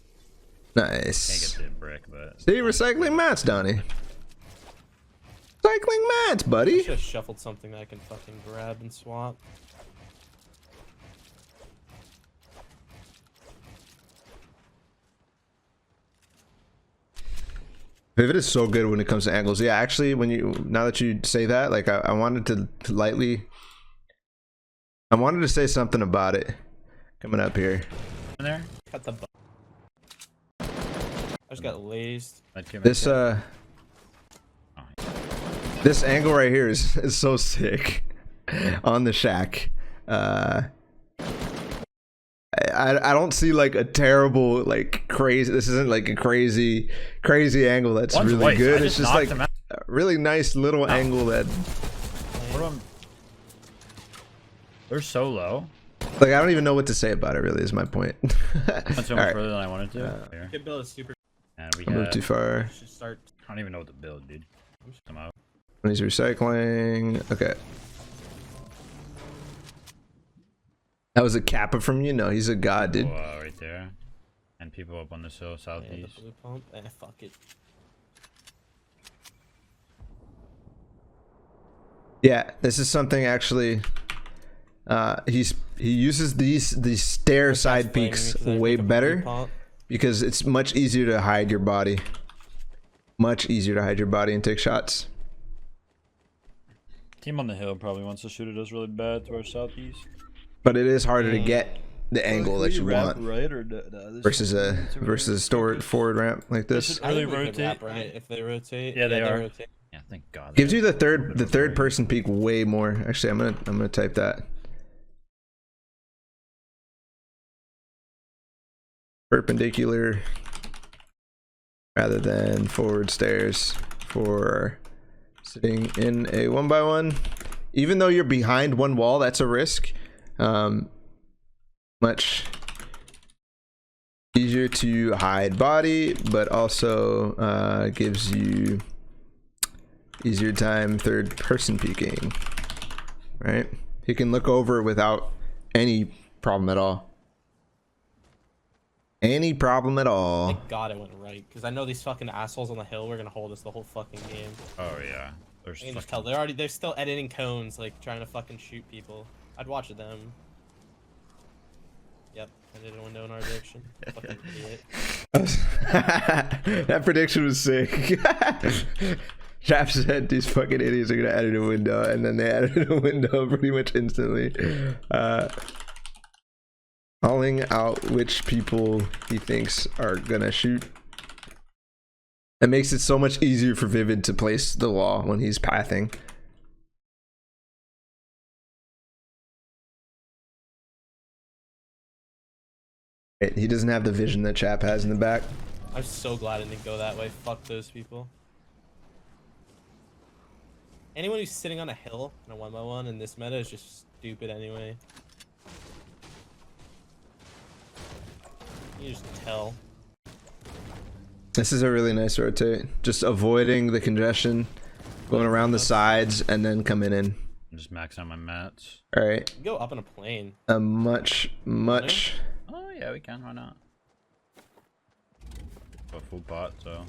Nice. Can't get the brick, but. See, recycling mats, Donnie. Recycling mats, I buddy. should have shuffled something that I can fucking grab and swap. Vivid is so good when it comes to angles. Yeah, actually, now that you say that, like I wanted to lightly. I wanted to say something about it coming up here. In there? Cut the. I just got lazed. Med kit, med This kit. I This angle right here is so sick on the shack. I don't see like a terrible like crazy. This isn't like a crazy angle that's One's really white. good. I It's just just like knocked him out. a really nice little angle that They're so low. like I don't even know what to say about it. Really, is my point. Went so much further than I wanted to. Here. Kid build is super. And we I moved too far. Should start. I don't even know what to build, dude. Come out. He's recycling. Okay. That was a kappa from you? No, he's a god, dude. Oh, right there. And people up on this hill southeast. Yeah, the blue pump. Fuck it. Yeah, this is something actually. He uses these stair side peaks way better because it's much easier to hide your body. Much easier to hide your body and take shots. Team on the hill probably wants to shoot at us really bad to our southeast. But it is harder to get the angle that you want right, or versus a forward ramp like this. I think we rotate. could wrap right if they rotate. Yeah, they are. Rotate. Yeah, thank God. Gives you the third person peek way more. Actually, I'm gonna type that. Perpendicular rather than forward stairs for sitting in a 1x1. Even though you're behind one wall, that's a risk. Much easier to hide body, but also gives you easier time third person peeking, right? You can look over without any problem at all. Any problem at all. Thank God it went right, because I know these fucking assholes on the hill were gonna hold us the whole fucking game. Oh yeah. There's I can just tell they're still editing cones, like trying to fucking shoot people. I'd watch them. Yep, I did a window in our direction. Fucking idiot. That prediction was sick. Chap said these fucking idiots are gonna edit a window, and then they added a window pretty much instantly. Calling out which people he thinks are gonna shoot. It makes it so much easier for Vivid to place the wall when he's pathing. He doesn't have the vision that Chap has in the back. I'm so glad it didn't go that way. Fuck those people. Anyone who's sitting on a hill in a 1x1 in this meta is just stupid anyway. You just tell. This is a really nice rotate. Just avoiding the congestion, going around the sides, and then coming in. I'm just maxing out my mats. All right. Go up on a plane. A much. Oh yeah, we can. Why not? A full pot, so.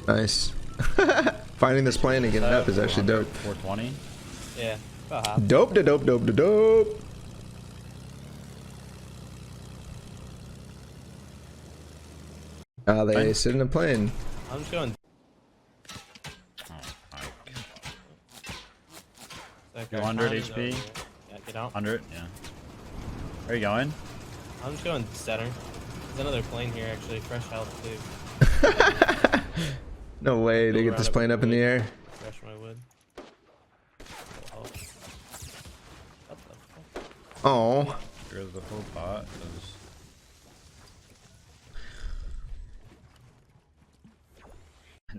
Nice. Finding this plane and getting up is actually dope. 420. Yeah, about half. Dope. They sit in a plane. I'm just going. Oh my God. 200 HP. Yeah, get out. 100. Yeah. Where are you going? I'm just going center. There's another plane here actually. Fresh health too. No way they Go get this around plane up in the air. Fresh my wood. Oh. What the fuck? Oh. Here's the full pot. 'Cause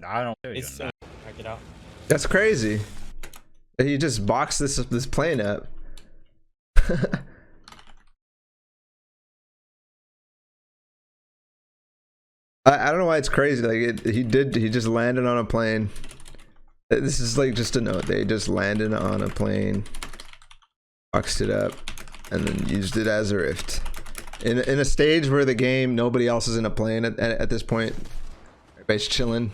I don't know. It's so. Get out. That's crazy. He just boxed this plane up. I don't know why it's crazy. Like he just landed on a plane. This is like just a note. They just landed on a plane, boxed it up, and then used it as a rift. In a stage where the game nobody else is in a plane at this point. Everybody's chilling.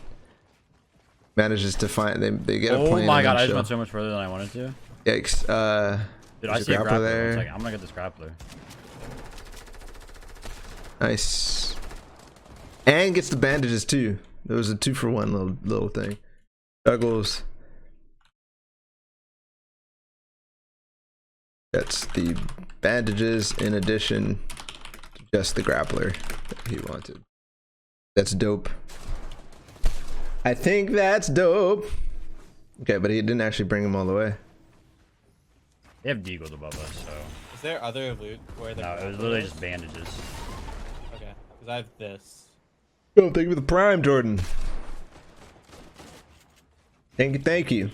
Manages to find they get a plane. Oh my God! I just chill. went so much further than I wanted to. Yikes. Dude, I there's see a grappler there. It's like, I'm gonna get this grappler. Nice. And gets the bandages too. There was a 2-for-1 little thing. Juggles. That's the bandages in addition to just the grappler that he wanted. That's dope. I think that's dope. Okay, but he didn't actually bring him all the way. They have deagles above us, so. Is there other loot where the? No, it was literally just bandages. Okay, because I have this. Oh, thank you for the prime, Jordan. Thank you, thank you.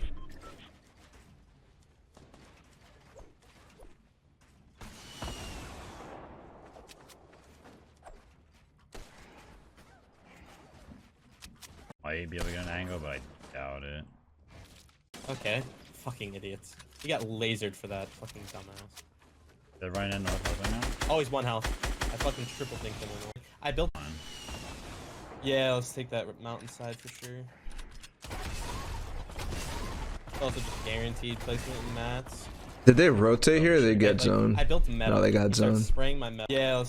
Might be able to get an angle, but I doubt it. Okay, fucking idiots. He got lasered for that fucking dumbass. They're running in north right now. Oh, he's 1 health. I fucking triple dinked him. I built. Fine. Yeah, let's take that mountainside for sure. Also just guaranteed placement in mats. Did they rotate here or they get Like, zone? I built metal. No, they got Start zone. Spraying my metal. Yeah,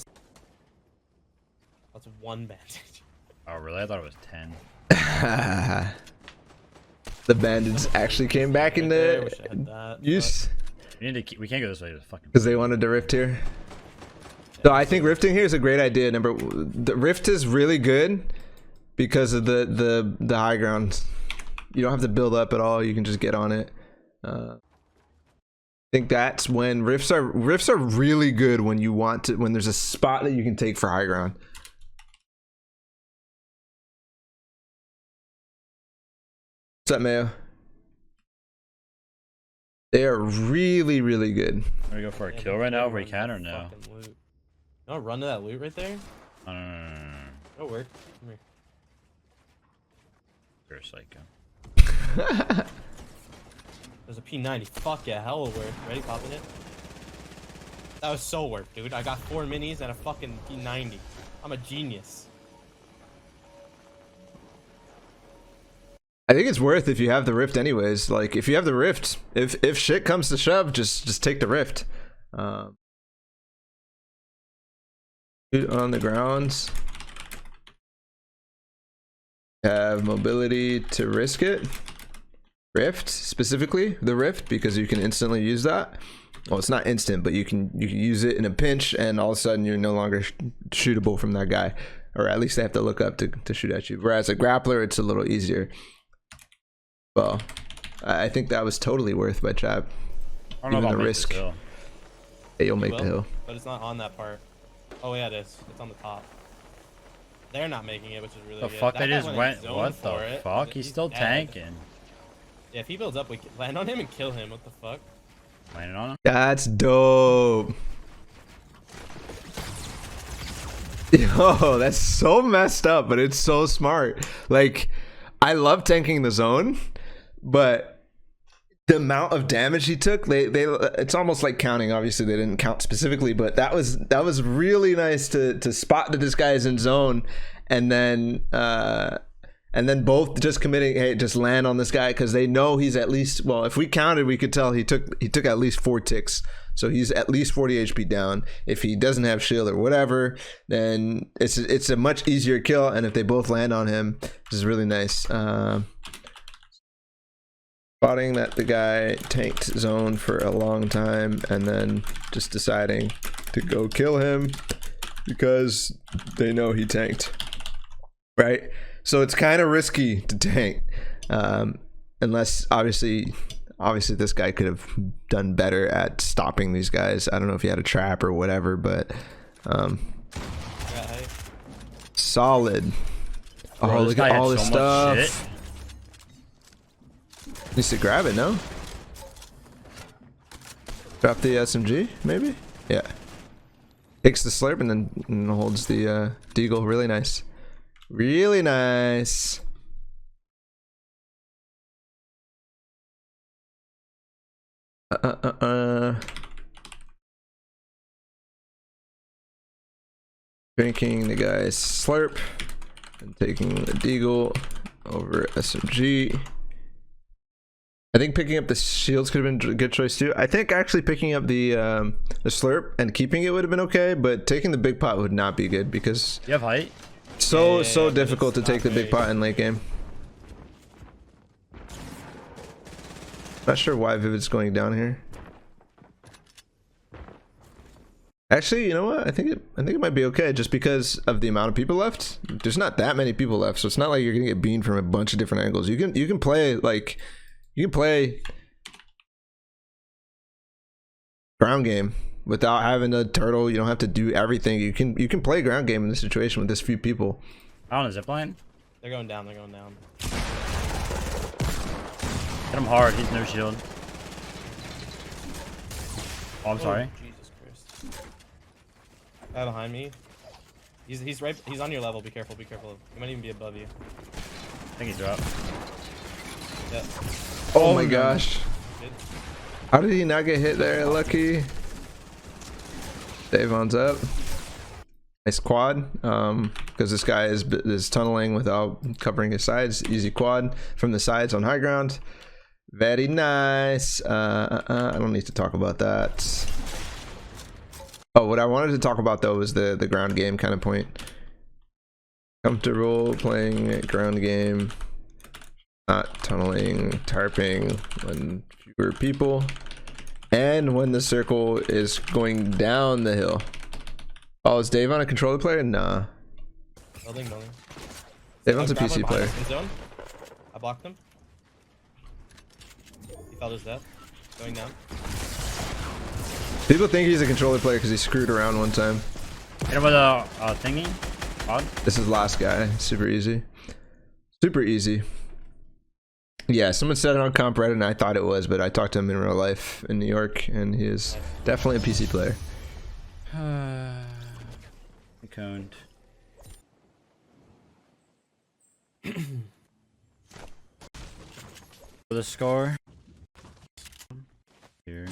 that's 1 bandage. Oh, really? I thought it was 10. The bandits actually came back Right there, into wish I had that, use We need to keep, we can't go this way. It's fucking. because they wanted to rift here. So I think rifting here is a great idea. The rift is really good because of the high ground. You don't have to build up at all. You can just get on it. I think that's when rifts are really good when you want to, when there's a spot that you can take for high ground. What's up, Mayo? They are really, really good. Are we go for a kill right now if we can or no? No, run to that loot right there. No, no, no, no, no, no. It'll work. Come here. You're a psycho. There's a P90. Fuck yeah, hell will work. Ready, popping it? That was so worth, dude. I got 4 minis and a fucking P90. I'm a genius. I think it's worth if you have the rift anyways. Like if you have the rift, if shit comes to shove, just take the rift. On the grounds. Have mobility to risk it. Rift specifically, the rift, because you can instantly use that. Well, it's not instant, but you can use it in a pinch, and all of a sudden you're no longer shootable from that guy, or at least they have to look up to shoot at you. Whereas a grappler, it's a little easier. Well, I think that was totally worth by Chap. I don't know Even about the make risk. this hill. Hey, you'll make Will, the hill. but it's not on that part. Oh yeah, it is. It's on the top. They're not making it, which is really The good. fuck That they guy just in went? zone What for the it. fuck? He's still dead. tanking. Yeah, if he builds up, we can land on him and kill him. What the fuck? Landing on him. That's dope. Yo, that's so messed up, but it's so smart. Like, I love tanking the zone, but the amount of damage he took, it's almost like counting. Obviously, they didn't count specifically, but that was really nice to spot that this guy is in zone, and then both just committing, hey, just land on this guy because they know he's at least, well, if we counted, we could tell he took at least 4 ticks. So he's at least 40 HP down. If he doesn't have shield or whatever, then it's a much easier kill. And if they both land on him, this is really nice. Spotting that the guy tanked zone for a long time and then just deciding to go kill him because they know he tanked, right? So it's kind of risky to tank, unless obviously this guy could have done better at stopping these guys. I don't know if he had a trap or whatever, but solid. Bro, Oh, this look guy at had all this so much shit. stuff. Needs to grab it, no? Drop the SMG, maybe? Yeah. Takes the slurp and then holds the deagle. Really nice. Really nice. Drinking the guy's slurp and taking the deagle over SMG. I think picking up the shields could have been a good choice too. I think actually picking up the slurp and keeping it would have been okay, but taking the big pot would not be good because You have height? so Yeah, difficult to take the big pot in late game. Not sure why Vivid's going down here. Actually, you know what? I think it might be okay just because of the amount of people left. There's not that many people left, so it's not like you're gonna get beamed from a bunch of different angles. You can play like ground game without having a turtle. You don't have to do everything. You can play ground game in this situation with this few people. On a zipline. They're going down. They're going down. Hit him hard. He's no shield. Oh, I'm sorry. Jesus Christ. Guy behind me. He's right. He's on your level. Be careful. Be careful. He might even be above you. I think he dropped. Yeah. Oh my gosh. Good. How did he not get hit there? Lucky. Davon's up. Nice quad. Because this guy is tunneling without covering his sides. Easy quad from the sides on high ground. Very nice. I don't need to talk about that. Oh, what I wanted to talk about though was the ground game kind of point. Comfortable playing ground game, not tunneling, tarping when fewer people, and when the circle is going down the hill. Oh, is Dave on a controller player? Nah. Building. Dave's a PC player. In zone. I blocked him. He fell to his death. Going down. People think he's a controller player because he screwed around one time. Hit him with a thingy. Odd. This is last guy. Super easy. Super easy. Yeah, someone said it on comp Reddit and I thought it was, but I talked to him in real life in New York and he is definitely a PC player. Coned. For the score. Here.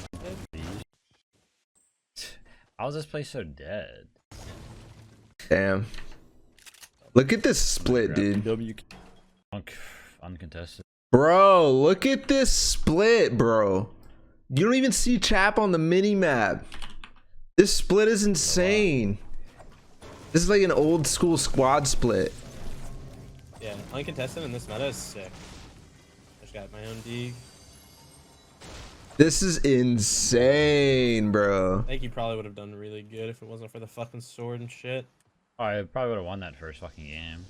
How is this place so dead? Damn. Look at this split, dude. Uncontested. Bro, look at this split, bro. You don't even see Chap on the mini map. This split is insane. This is like an old school squad split. Yeah, uncontested in this meta is sick. I just got my own dig. This is insane, bro. I think you probably would have done really good if it wasn't for the fucking sword and shit. Oh, I probably would have won that first fucking game.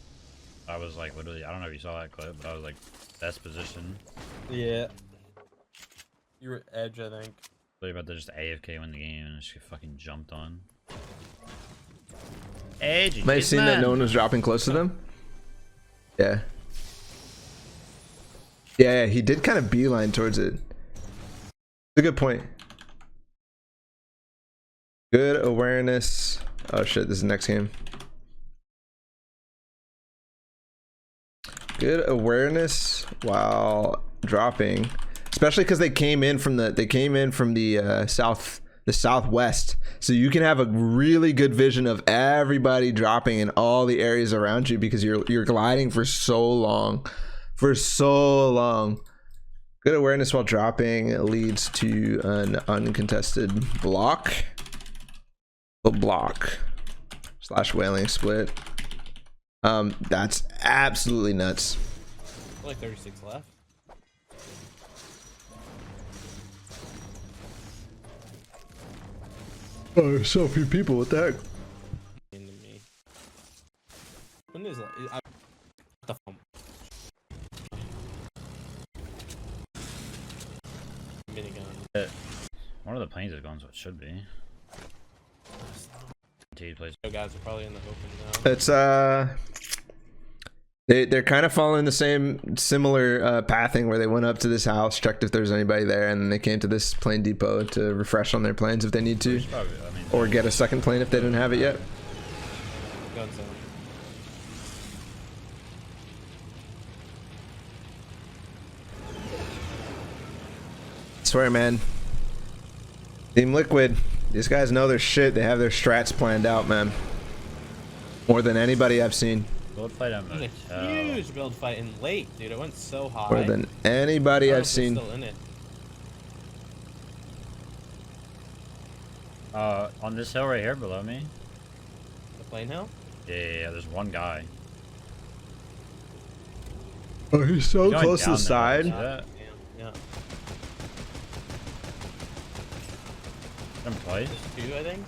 I was like literally, I don't know if you saw that clip, but I was like best position. Yeah. You were edge, I think. Literally about to just AFK win the game and just get fucking jumped on. Edge. Might have seen that no one was dropping close to them. Yeah. Yeah, he did kind of beeline towards it. It's a good point. Good awareness. Oh shit, this is the next game. Good awareness while dropping, especially because they came in from the southwest, so you can have a really good vision of everybody dropping in all the areas around you because you're gliding for so long. Good awareness while dropping leads to an uncontested block. A block / whaling split. That's absolutely nuts. Like 36 left. Oh, there's so few people. What the heck? Into me. When is like the phone? Minigun. One of the planes is going, so it should be. Plays. You guys are probably in the open now. It's they're kind of following the similar pathing where they went up to this house, checked if there's anybody there, and then they came to this plane depot to refresh on their planes if they need to, Probably, or get a second plane if they didn't have it yet. Gun zone. I swear, man. Team Liquid, these guys know their shit. They have their strats planned out, man. More than anybody I've seen. Build fight on It was a huge build fight and late, dude. It went so high. More than anybody I've seen. Still in it. On this hill right here below me. The plane hill? Yeah, there's one guy. Oh, he's so Going close to down the there, side. see that? Yeah. Hit him twice. There's two, I think.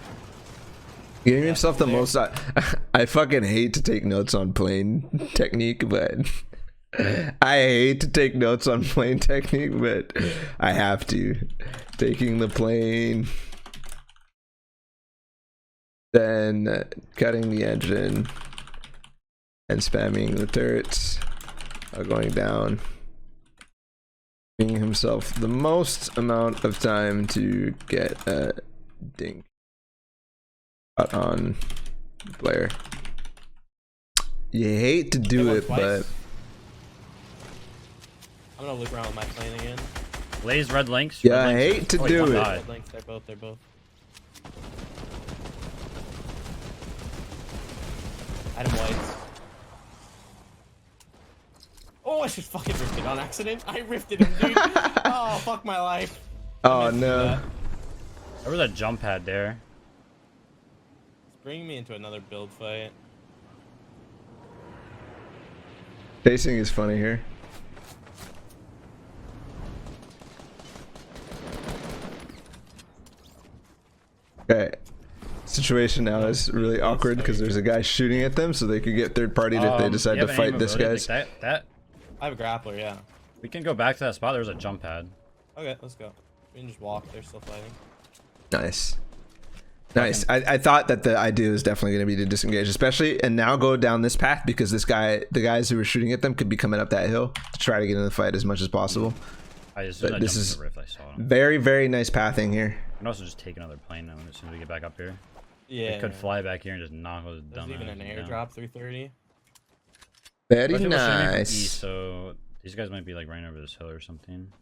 Giving himself the most. I fucking hate to take notes on plane technique, but I hate to take notes on plane technique, but I have to. Taking the plane, then cutting the engine, and spamming the turrets, going down. Giving himself the most amount of time to get a dink on player. You hate to do it, but I'm gonna look around with my plane again. Blaze red links. Yeah, red I links hate to oh, do one it. died. Red links, they're both. Item whites. Oh, I just fucking ripped it on accident. I ripped it him, dude. Oh, fuck my life. Oh no. There was a jump pad there. It's bringing me into another build fight. Chasing is funny here. Okay. Situation now is really awkward because there's a guy shooting at them, so they could get third partied if they decide you to have an fight aim this ability? guy's. Like that I have a grappler, yeah. we can go back to that spot. There's a jump pad. Okay, let's go. We can just walk. They're still fighting. Nice. Nice. I thought that the idea was definitely going to be to disengage, especially and now go down this path because this guy, the guys who were shooting at them, could be coming up that hill to try to get in the fight as much as possible. But this is the rift, I saw him. very, very nice pathing here. I can also just take another plane now as soon as we get back up here. Yeah. They could fly back here and just knock those There's dumb even an airdrop 330. Very Most people are shooting from nice. east, so these guys might be like running over this hill or something.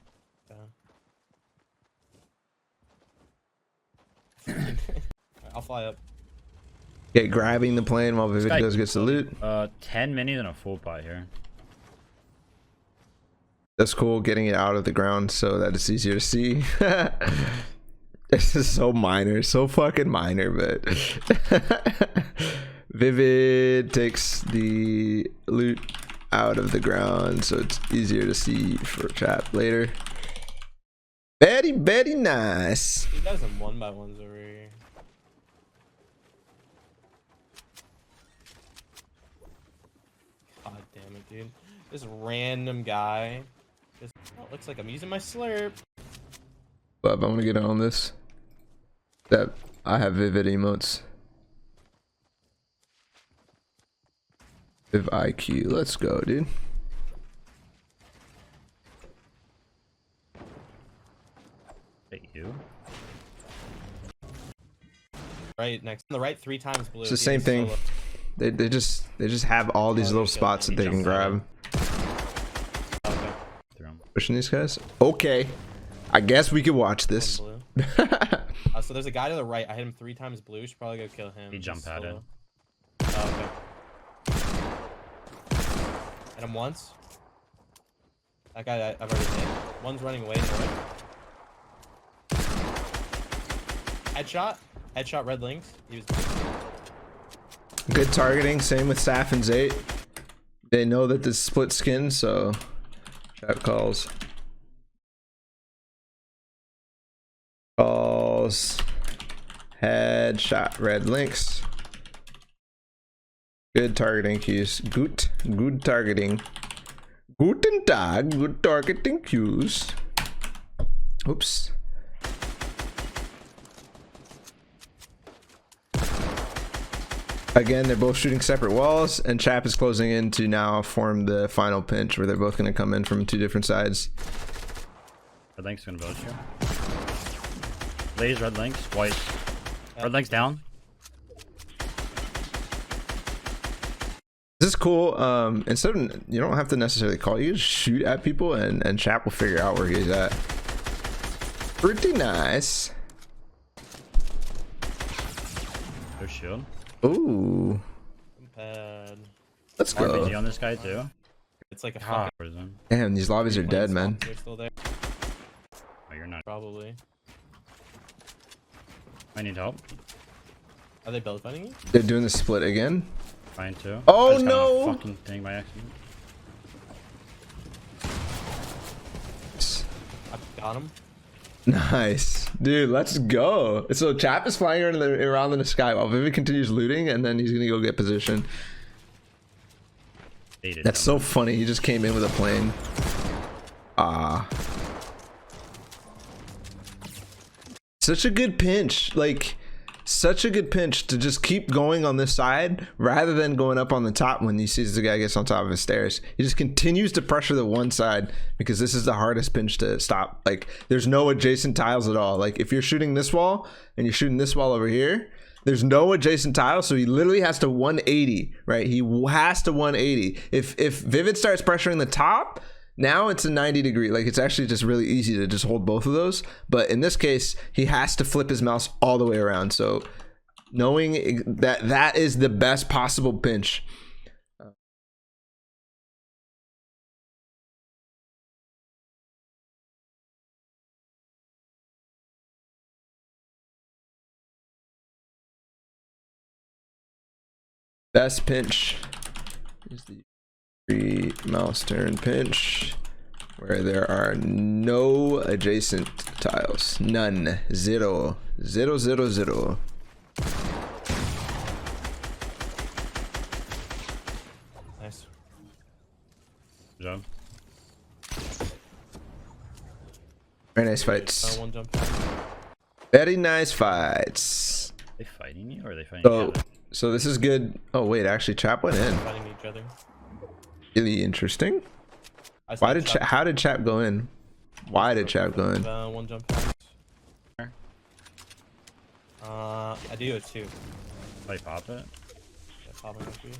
Yeah. I'll fly up. Okay, grabbing the plane while Vivid guy- goes gets the loot. 10 minis and a full pot here. That's cool, getting it out of the ground so that it's easier to see. This is so minor, so fucking minor, but Vivid takes the loot out of the ground so it's easier to see for Chap later. Very, very nice. You guys have 1x1s over here. God damn it, dude. This random guy. Just, oh, looks like I'm using my slurp. But I'm gonna get on this. That I have Vivid emotes. Viv IQ, let's go, dude. Hey, you. Right next. On the right, 3 times blue. It's the same thing. They just have all these little spots that they can grab. Okay. Pushing these guys. Okay, I guess we could watch this. Blue. So there's a guy to the right. I hit him 3 times blue. Should probably go kill him. He jump He's padded. solo. Okay. Hit him once. That guy I've already hit. One's running away north. Headshot. Headshot red links. He was. Good targeting. Same with Saf and Zate. They know that this is split skin, so Chap calls. Headshot red links. Good targeting cues. Good targeting. Guten Tag. Good targeting cues. Oops. Again, they're both shooting separate walls, and Chap is closing in to now form the final pinch where they're both going to come in from 2 different sides. Red link's gonna village here. Blaze, red links, white. Red links down. This is cool. Instead of, you don't have to necessarily call, you just shoot at people and Chap will figure out where he's at. Pretty nice. There's shield. Ooh, Pad. let's RPG go. on this guy too. It's like a Ah, fucking. where's him? Damn, these lobbies are dead, man. They're still there. Oh, you're not. Probably. I need help. Are they both fighting you? They're doing the split again. Trying to. Oh, I just got on a no! fucking thing by accident. I got him. Nice, dude. Let's go. So Chap is flying around in the sky while Vivid continues looting, and then he's gonna go get position. That's so funny. He just came in with a plane. Such a good pinch. Like, such a good pinch to just keep going on this side rather than going up on the top when he sees the guy gets on top of his stairs. He just continues to pressure the one side because this is the hardest pinch to stop. Like, there's no adjacent tiles at all. Like, if you're shooting this wall and you're shooting this wall over here, there's no adjacent tiles, so he literally has to 180, right? He has to 180. If Vivid starts pressuring the top, now it's a 90 degree. Like, it's actually just really easy to just hold both of those. But in this case, he has to flip his mouse all the way around. So knowing that that is the best possible pinch. Best pinch is the free mouse turn pinch where there are no adjacent tiles. None. Zero. Zero, zero, zero. Nice. Good job. Very nice fights. One jump. Very nice fights. Are they fighting you or are they fighting So, each other? so this is good. Oh wait, actually Chap went in. Fighting each other. Really interesting. I Why said did Chap, how did Chap go in? Why did Chap go in? One jump. I do it too. They pop it. Yeah, popping up here.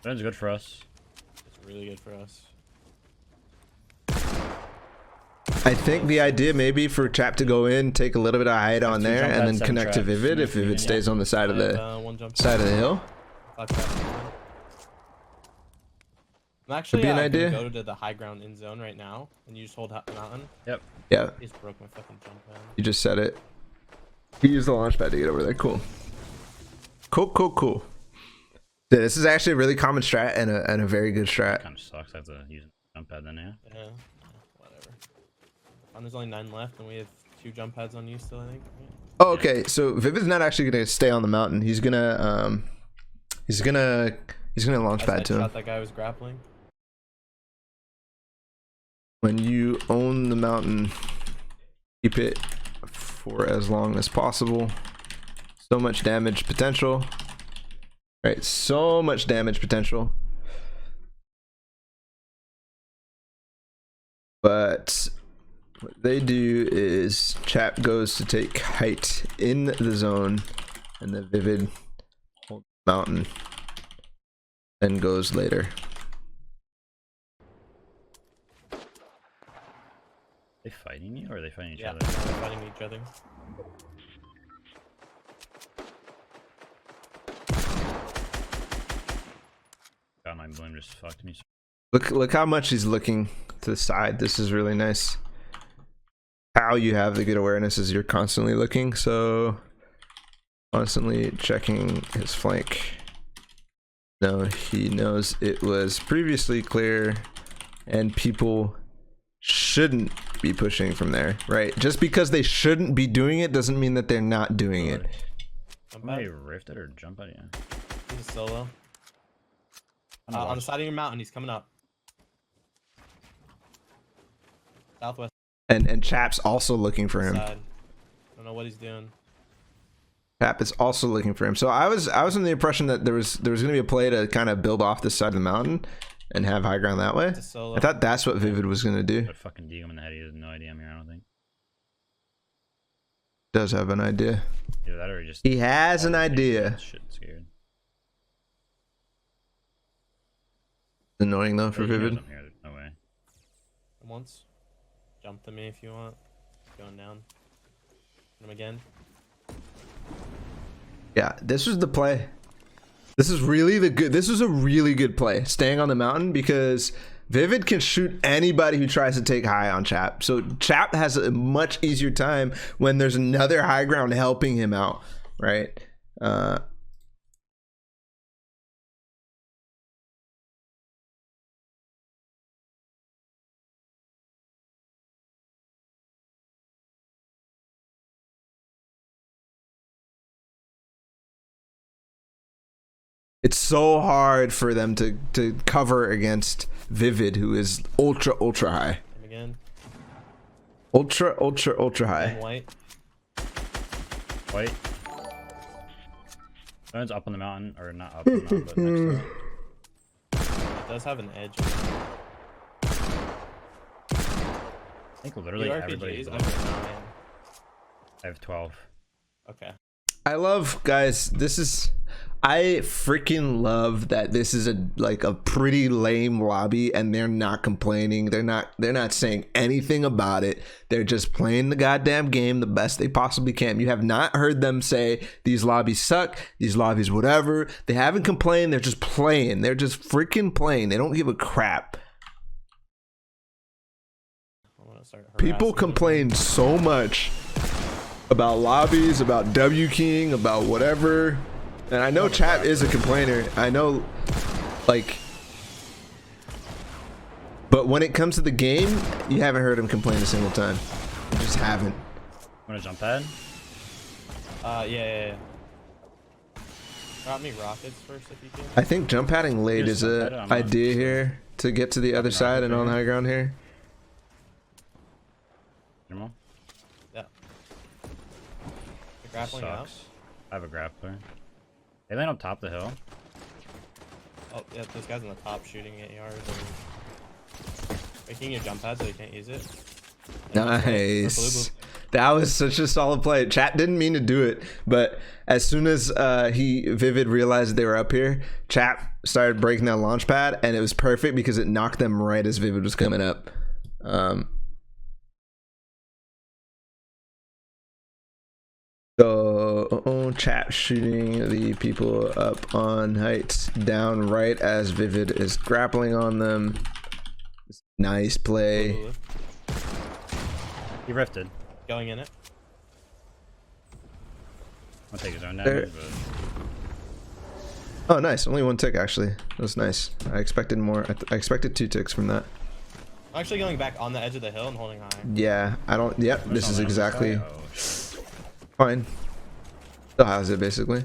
That's good for us. It's really good for us. I think the idea maybe for Chap to go in, take a little bit of height on there, and then connect to Vivid if Vivid stays on the side of the hill. I'm actually Could be an idea. gonna go to the high ground in zone right now, and you just hold the mountain. Yep. Yeah, He just broke my fucking jump pad. you just said it. He used the launch pad to get over there. Cool. Cool. Yeah, this is actually a really common strat and a very good strat. Kind of sucks. I have to use a jump pad then, yeah. Yeah, whatever. And there's only 9 left, and we have 2 jump pads on you still, I think. Right? Oh, okay. So Vivid's not actually gonna stay on the mountain. He's gonna launch pad to him. Shot that guy was grappling. When you own the mountain, keep it for as long as possible. So much damage potential. Right, so much damage potential. But what they do is Chap goes to take height in the zone, and the Vivid holds the mountain, then goes later. Are they fighting you or are they fighting each Yeah, other? they're fighting each other. God, my bloom just fucked me. Look how much he's looking to the side. This is really nice. How you have the good awareness is you're constantly looking, so constantly checking his flank. No, he knows it was previously clear and people shouldn't be pushing from there, right? Just because they shouldn't be doing it doesn't mean that they're not doing it. Somebody rift it or jump at you? He's solo. On the side of your mountain, he's coming up. Southwest And Chap's also looking for him. side. Don't know what he's doing. Chap is also looking for him. So I was under the impression that there was gonna be a play to kind of build off this side of the mountain and have high ground that way. I thought that's what Vivid was gonna do. But fucking dig him in the head. He has no idea I'm here. I don't think. Does have an idea. Either that or he just. He has an idea. Shit, scared. Annoying though for He knows Vivid. I'm here. There's no way. Once. Jump to me if you want. Going down. Hit him again. Yeah, this was the play. This is really the good. This was a really good play, staying on the mountain, because Vivid can shoot anybody who tries to take high on Chap. So Chap has a much easier time when there's another high ground helping him out, right? It's so hard for them to cover against Vivid, who is ultra high. Him again. Ultra high. And white. White. One's up on the mountain, or not up on the mountain, but next to it. It does have an edge. I think literally everybody. RPGs. I have 9. I have 12. Okay. I love, guys, I freaking love that this is a pretty lame lobby, and they're not complaining. They're not saying anything about it. They're just playing the goddamn game the best they possibly can. You have not heard them say these lobbies suck, these lobbies whatever. They haven't complained. They're just playing. They're just freaking playing. They don't give a crap. People complain so much about lobbies, about W King, about whatever. And I know Chap is a complainer. I know, like, but when it comes to the game, you haven't heard him complain a single time. You just haven't. Want to jump pad? Yeah. Drop me rockets first if you can. I think jump padding late is a idea here to get to the other side and on high ground here. Normal? Yeah. The grappling out. I have a grappler. They land on top of the hill. Oh, yeah, this guy's on the top shooting at yards. Making your jump pad so you can't use it. Nice. That was such a solid play. Chat didn't mean to do it, but as soon as Vivid realized they were up here, Chap started breaking that launch pad, and it was perfect because it knocked them right as Vivid was coming up. So Chap shooting the people up on heights down right as Vivid is grappling on them. Nice play. He rifted. Going in it. I'll take his own damage, but... Oh, nice. Only 1 tick, actually. That was nice. I expected more. I expected 2 ticks from that. I'm actually going back on the edge of the hill and holding high. Yeah, I don't... Yep, this is exactly... Fine. Still has it, basically.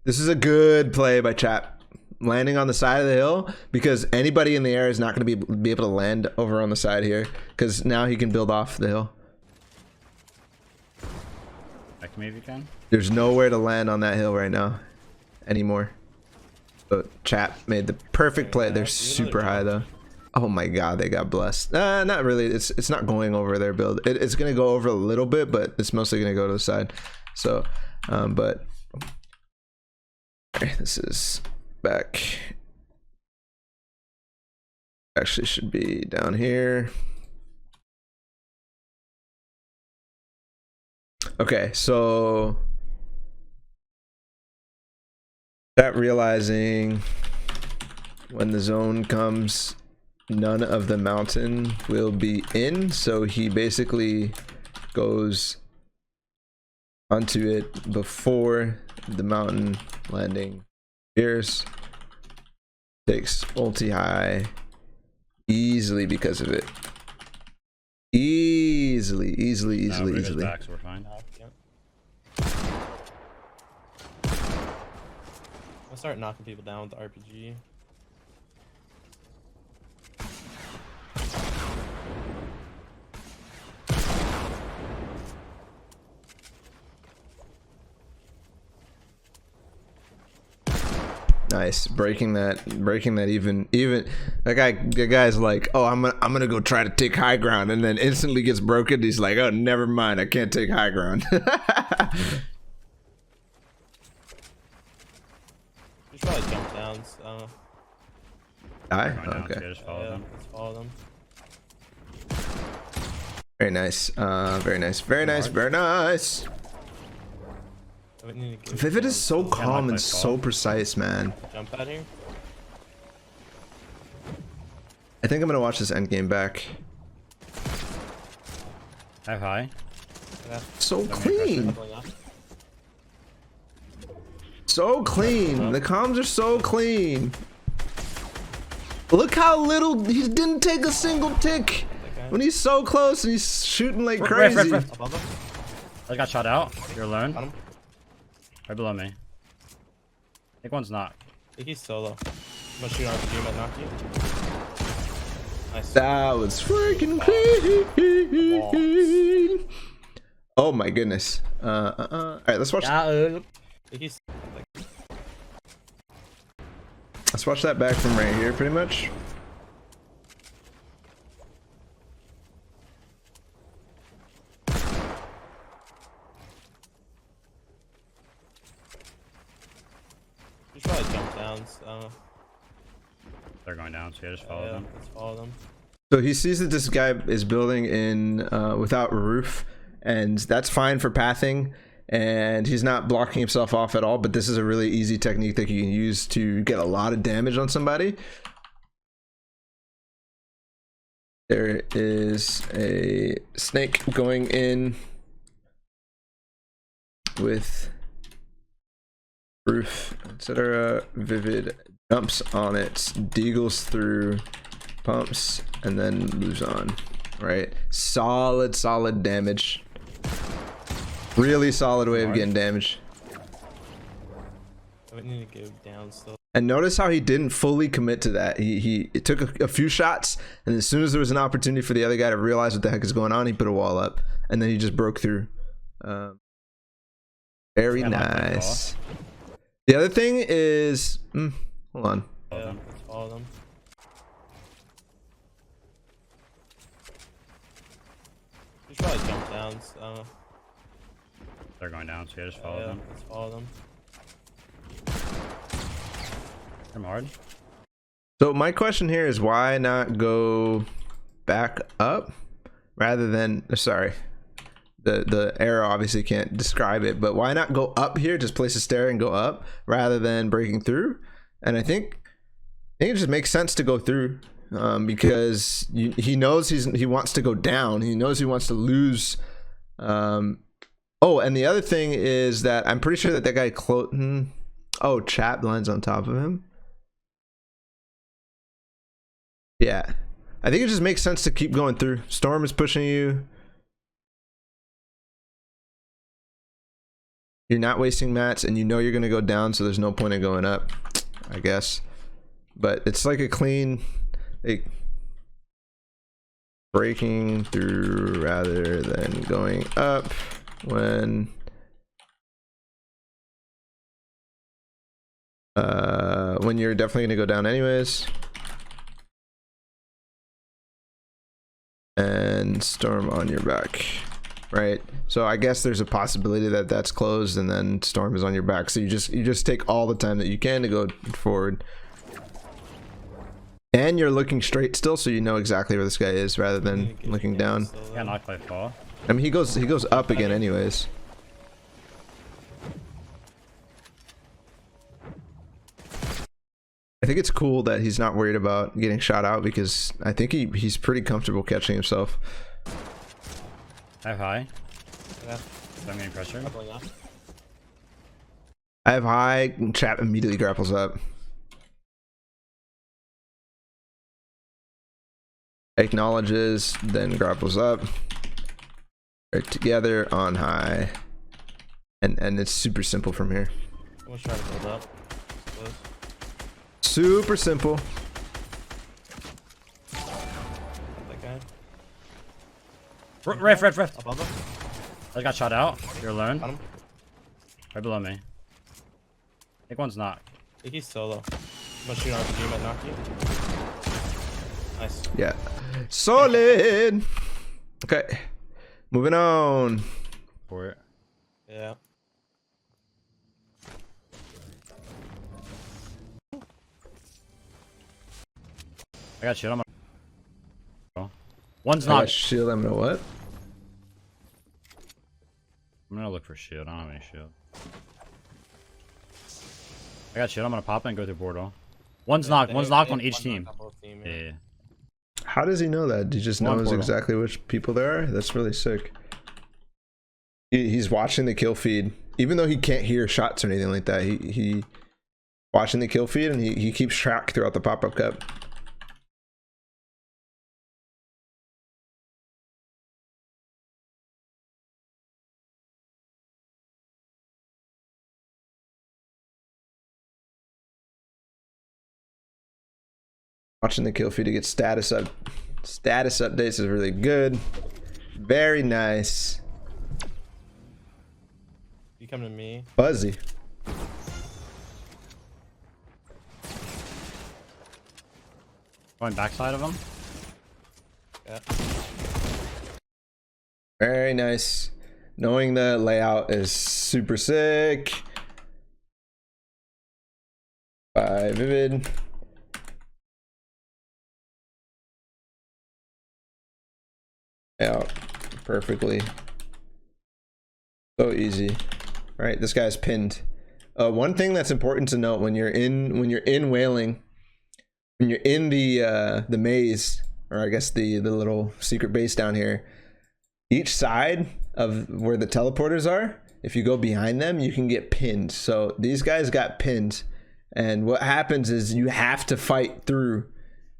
This is a good play by Chap. Landing on the side of the hill, because anybody in the air is not going to be able to land over on the side here, because now he can build off the hill. Back to me if you can. There's nowhere to land on that hill right now anymore. But Chap made the perfect play. They're super high though. Oh my god, they got blessed. Not really. It's not going over their build. It's gonna go over a little bit, but it's mostly gonna go to the side. So but okay, this is back. Actually should be down here. Okay, so that realizing when the zone comes, none of the mountain will be in, so he basically goes onto it before the mountain landing appears. Takes ulti high easily because of it. Easily. Back, so we're fine. I'll start knocking people down with the RPG. Nice, breaking that even that guy's like, oh, I'm gonna go try to take high ground, and then instantly gets broken. He's like, oh, never mind, I can't take high ground. You should probably jump down. So. Die? Okay. Okay. Just follow them. Let's follow them. Very nice. Very nice. Vivid is so calm and so precise, man. Jump out here. I think I'm gonna watch this end game back. How high? Yeah. So clean. So clean. The comms are so clean. Look how little he didn't take a single tick when he's so close and he's shooting like crazy. Above him. I got shot out. You're alone. Got him. Right below me. I think one's not. think he's solo. I'm gonna shoot RPG, might knock you. Nice. That was freaking clean. Oh my goodness. All right, let's watch. I think he's like, Let's watch that back from right here, pretty much. you should probably jump down. So, They're going down, so yeah, just follow them. let's follow them. So he sees that this guy is building in without roof, and that's fine for pathing, and he's not blocking himself off at all, but this is a really easy technique that you can use to get a lot of damage on somebody. There is a snake going in with roof, etc. Vivid jumps on it, deagles through, pumps, and then moves on. Right, solid damage. Really solid way of getting damage. I would need to go down still. And notice how he didn't fully commit to that. It took a few shots, and as soon as there was an opportunity for the other guy to realize what the heck is going on, he put a wall up, and then he just broke through. Very nice. The other thing is, hold on. Yeah, let's follow them. You should probably jump down. So, They're going down, so yeah, just follow them. let's follow them. I'm hard. So my question here is, why not go back up rather than, sorry, the arrow obviously can't describe it, but why not go up here, just place a stair and go up rather than breaking through? And I think it just makes sense to go through, because he knows he wants to go down. He knows he wants to lose. Oh, and the other thing is that I'm pretty sure that that guy oh, Chap lands on top of him. Yeah, I think it just makes sense to keep going through. Storm is pushing you. You're not wasting mats, and you know you're gonna go down, so there's no point in going up, I guess. But it's like a clean, breaking through rather than going up when you're definitely gonna go down anyways. And storm on your back, right? So I guess there's a possibility that that's closed and then storm is on your back, so you just take all the time that you can to go forward, and you're looking straight still, so you know exactly where this guy is rather than looking down. Yeah, knocked by fall. I mean, he goes up again anyways. I think it's cool that he's not worried about getting shot out, because I think he's pretty comfortable catching himself. I have high. Yeah, So I'm getting pressure. doubling up. I have high, Chap immediately grapples up. Acknowledges, then grapples up. Right together on high. And it's super simple from here. I'm gonna try to build up. Close. Super simple. Got that guy. Ref. Above him. I got shot out. You're alone. Got him. Right below me. I think one's knocked. I think he's solo. I'm gonna shoot RPG, might knock you. Nice. Yeah. Solid. Okay. Moving on. For it. Yeah. I got shit on my. One's I got knocked. shield. I'm gonna what? I'm gonna look for shield. I don't have any shield. I got shit. I'm gonna pop it and go through portal. One's knocked. One's knocked on each team. Yeah. How does he know that? He just One knows portal. exactly which people there are? That's really sick. He's watching the kill feed. Even though he can't hear shots or anything like that, he watching the kill feed, and he keeps track throughout the pop-up cup. Watching the kill feed to get status updates is really good. Very nice. You come to me. Fuzzy. Going backside of him. Yeah. Very nice. Knowing the layout is super sick. By Vivid. Layout perfectly. So easy. All right, this guy's pinned. One thing that's important to note when you're in whaling, when you're in the maze, or I guess the little secret base down here, each side of where the teleporters are, if you go behind them, you can get pinned. So these guys got pinned, and what happens is you have to fight through.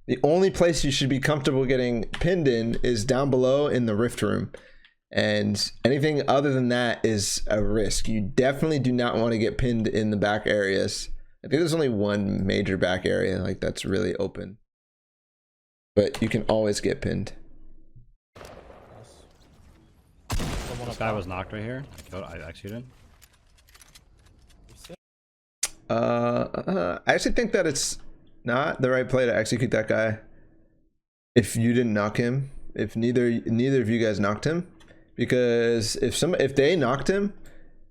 The only place you should be comfortable getting pinned in is down below in the rift room, and anything other than that is a risk. You definitely do not want to get pinned in the back areas. I think there's only one major back area like that's really open, but you can always get pinned. This guy was knocked right here. I executed. I actually think that it's not the right play to execute that guy if you didn't knock him, if neither of you guys knocked him, because if they knocked him,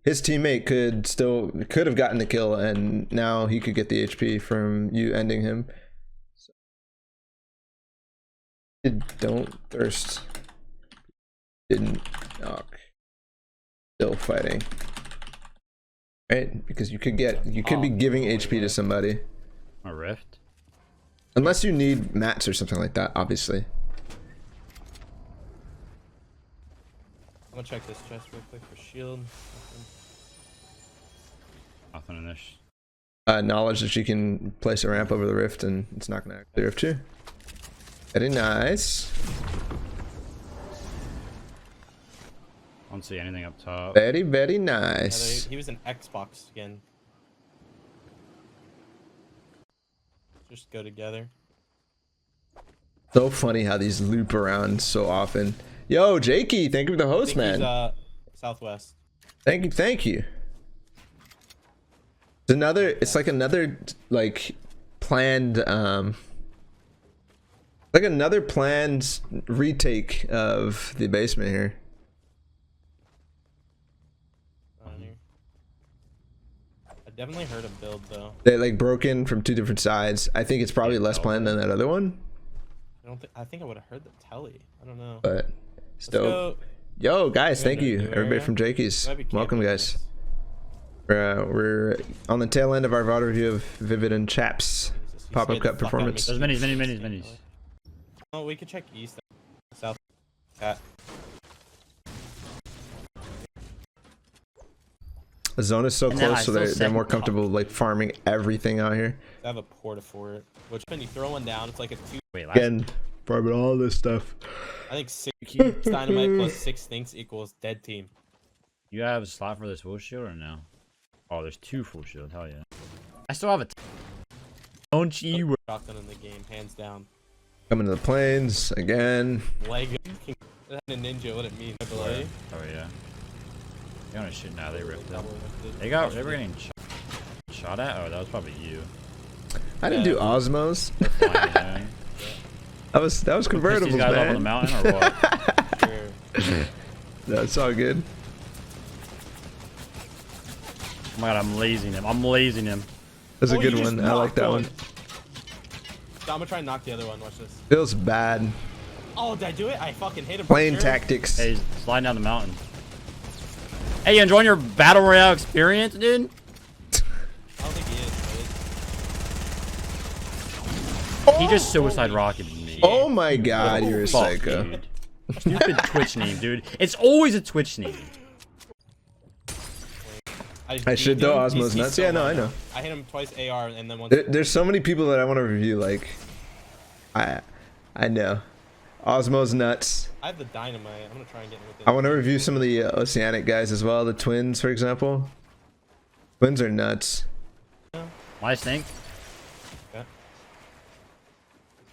his teammate could have gotten the kill, and now he could get the HP from you ending him. So, don't thirst. Didn't knock. Still fighting. Right? Because you could be giving HP to somebody. A rift. Unless you need mats or something like that, obviously. I'm gonna check this chest real quick for shield. Nothing in this. Knowledge that you can place a ramp over the rift and it's not gonna actually rift you. Very nice. I don't see anything up top. Very, very nice. Yeah, he was an Xbox skin. Just go together. So funny how these loop around so often. Yo, Jakey, thank you for the host, man. Southwest. Thank you. It's like another planned retake of the basement here. I definitely heard a build though. They like broke in from two different sides. I think it's probably less planned than that other one. I think I would have heard the telly. I don't know. But still, yo guys, thank you everybody from Jakey's. Welcome guys. We're on the tail end of our VOD review of Vivid and Chap's pop-up cut performance. There's minis. Oh, we could check east, south. Cat. The zone is so close, so they're more comfortable like farming everything out here. I have a porta for it. Which when you throw one down, it's like a 2. Wait, again, farming all this stuff. I think 6 dynamite plus 6 things equals dead team. You have a slot for this full shield or no? Oh, there's 2 full shield. Hell yeah. I still have a. Don't you? Shotgun in the game, hands down. Coming to the plains again. Lego. That a ninja, what it means. Oh yeah. They're gonna shit now. They ripped it. They were getting shot at. Oh, that was probably you. I didn't do osmos. That was convertibles, these guys man. Up on the mountain or what? Sure. That's all good. Oh my god, I'm lasing him. That's a good one. I like that one. So I'm gonna try and knock the other one. Watch this. Feels bad. Oh, did I do it? I fucking hit him. Playing tactics. Hey, he's sliding down the mountain. Hey, you enjoying your battle royale experience, dude? I don't think he is. He just suicide rocketed me. Oh my god, you're a psycho. Dude. Stupid Twitch name, dude. It's always a Twitch name. I should know Osmo's nuts. Yeah, no, I know. I hit him twice AR and then once. There's so many people that I want to review. Like, I know. Osmo's nuts. I have the dynamite. I'm gonna try and get with it. I want to review some of the Oceanic guys as well. The twins, for example. Twins are nuts. My stink. Okay.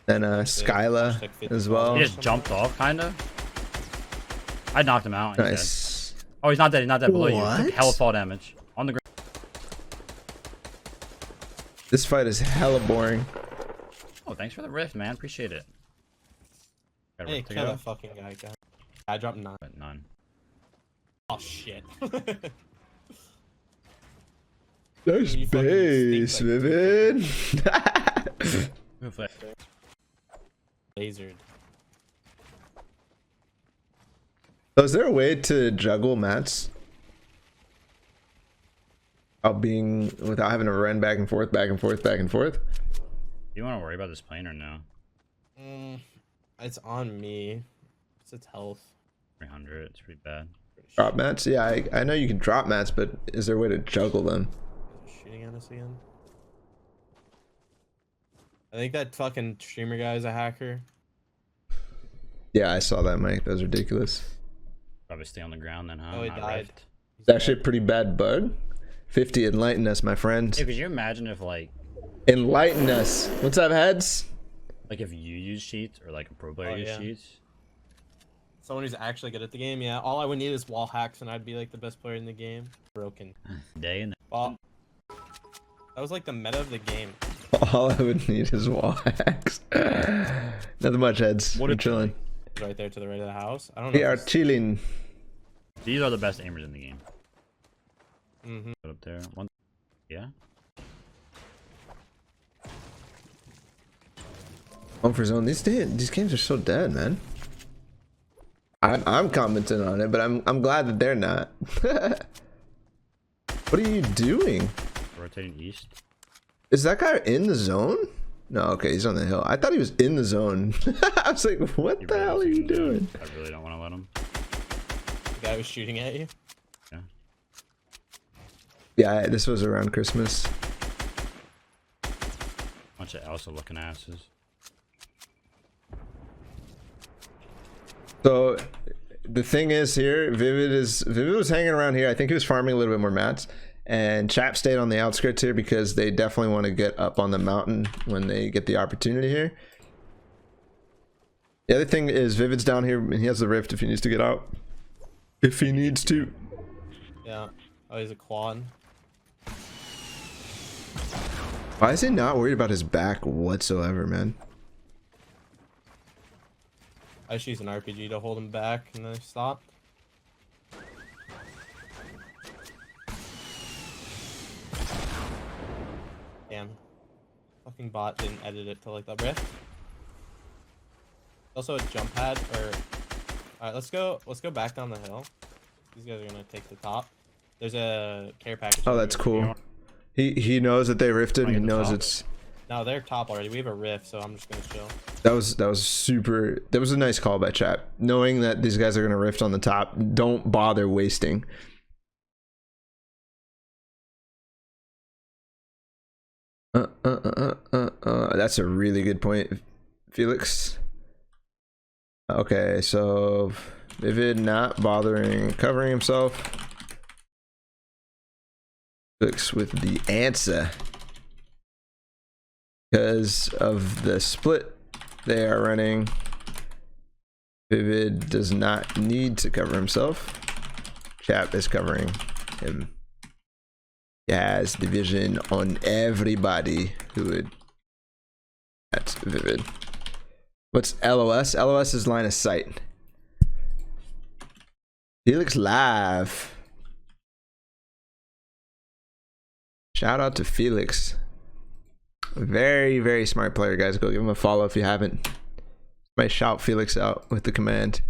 And Skyla as well. He just jumped off, kind of. I knocked him out. Nice. Oh, he's not dead. He's not dead. Below you. What? Took hella fall damage on the ground. This fight is hella boring. Oh, thanks for the rift, man. Appreciate it. Got a Hey, rift to kill go. that fucking guy. I dropped 9. But none. Oh shit. Nice You fucking base, stink like- Vivid. Good play. Lasered. So is there a way to juggle mats without having to run back and forth, back and forth, back and forth? Do you want to worry about this plane or no? It's on me. It's its health. 300. It's pretty bad. Drop mats? Yeah, I know you can drop mats, but is there a way to juggle them? Shooting at us again. I think that fucking streamer guy is a hacker. Yeah, I saw that, Mike. That was ridiculous. Probably stay on the ground then, huh? Oh, he Not died. rift. It's actually a pretty bad bug. 50, enlighten us, my friend. Hey, could you imagine if like Enlighten us. What's up, heads? if you use cheats or like a pro player use yeah. cheats? Someone who's actually good at the game, yeah. All I would need is wall hacks and I'd be like the best player in the game. Broken. Day and Well, that was like the meta of the game. All I would need is wall hacks. Nothing much, heads. We're chilling. Right there to the right of the house. I don't know. We are chilling. these are the best aimers in the game. Mm-hmm. Put up there. One. Yeah. Home for zone. These games are so dead, man. I'm commenting on it, but I'm glad that they're not. What are you doing? Rotating east. Is that guy in the zone? No, okay, he's on the hill. I thought he was in the zone. I was like, what the hell are you doing? I really don't want to let him. The guy was shooting at you. Yeah. Yeah, this was around Christmas. Bunch of Elsa looking asses. So the thing is here, Vivid was hanging around here. I think he was farming a little bit more mats. And Chap stayed on the outskirts here because they definitely want to get up on the mountain when they get the opportunity here. The other thing is Vivid's down here and he has the rift if he needs to get out. If he needs to. Yeah. Oh, he's a quad. Why is he not worried about his back whatsoever, man? I just used an RPG to hold him back and then I stopped. Damn. Fucking bot didn't edit it to like the rift. Also a jump pad or alright, let's go back down the hill. These guys are gonna take the top. There's a care package. Oh, that's cool. He knows that they rifted. He knows top. it's. No, they're top already. We have a rift, so I'm just gonna chill. That was super. That was a nice call by Chap. Knowing that these guys are gonna rift on the top, don't bother wasting. That's a really good point, Felix. Okay, so Vivid not bothering covering himself. Felix with the answer. Because of the split they are running, Vivid does not need to cover himself. Chap is covering him. He has division on everybody who would. That's Vivid. What's LOS? LOS is line of sight. Felix live. Shout out to Felix. Very, very smart player, guys. Go give him a follow if you haven't. Might shout Felix out with the command.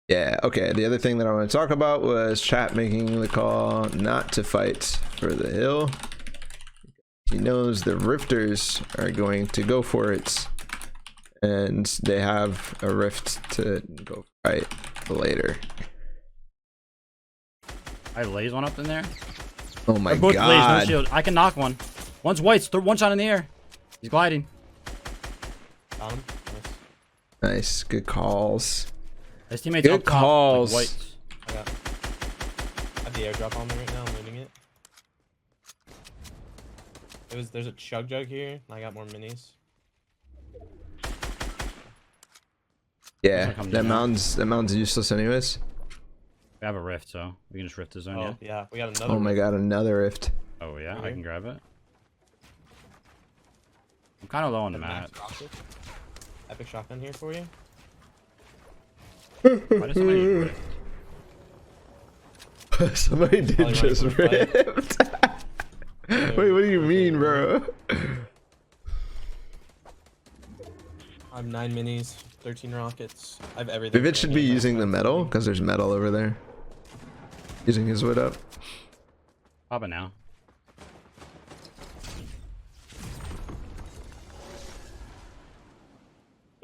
Yeah, okay. The other thing that I want to talk about was Chap making the call not to fight for the hill. He knows the rifters are going to go for it. And they have a rift to go fight later. I lays one up in there. Oh my Both god. Blaze, no shield. I can knock one. One's white. Throw one shot in the air. He's gliding. Got him. Nice. Good calls. His teammates Good up top, calls. like whites. I have the airdrop on me right now. I'm looting it. There's a chug jug here. And I got more minis. Yeah, come that down. mountain's useless anyways. We have a rift, so we can just rift the zone. Oh yeah, we got another. Oh my god, another rift. Oh yeah, I Okay. can grab it. I'm kind of low on the Max map. rocket. Epic shotgun here for you. Why does somebody rift? Somebody did Probably just running for a fight. rift. Wait, what do you mean, bro? I have 9 minis, 13 rockets. I have everything. Vivid for should a be game. using the metal because there's metal over there. Using his wood up. Pop it now.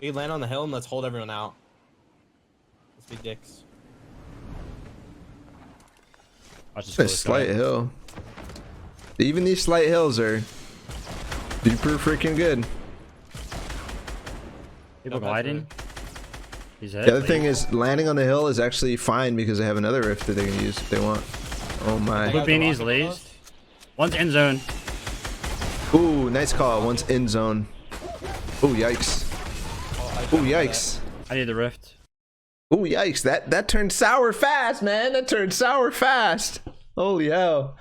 We land on the hill and let's hold everyone out. Let's be dicks. Watch this A go slight hill. Even these slight hills are super freaking good. People No, that's gliding. He's hit. The other thing is landing on the hill is actually fine because they have another rift that they can use if they want. Oh my. Blue Beanie's lazed. One's end zone. Ooh, nice call. One's in zone. Ooh, yikes. Ooh, yikes. I need the rift. Ooh, yikes. That turned sour fast, man. That turned sour fast. Holy hell.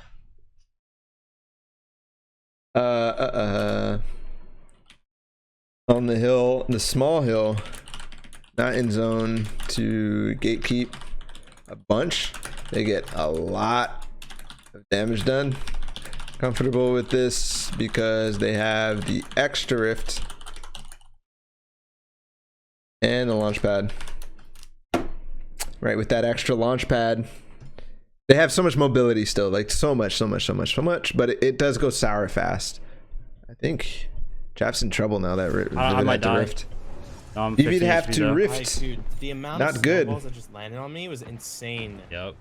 On the hill, the small hill, not in zone, to gatekeep a bunch. They get a lot of damage done. Comfortable with this because they have the extra rift and the launch pad. Right, with that extra launch pad, they have so much mobility still, like so much, but it does go sour fast. I think Chap's in trouble now that I might die. rift. No, I'm You'd 15 have HP to though. rift. Dude, the amount Not of good. snowballs that just landed on me was insane. Yep.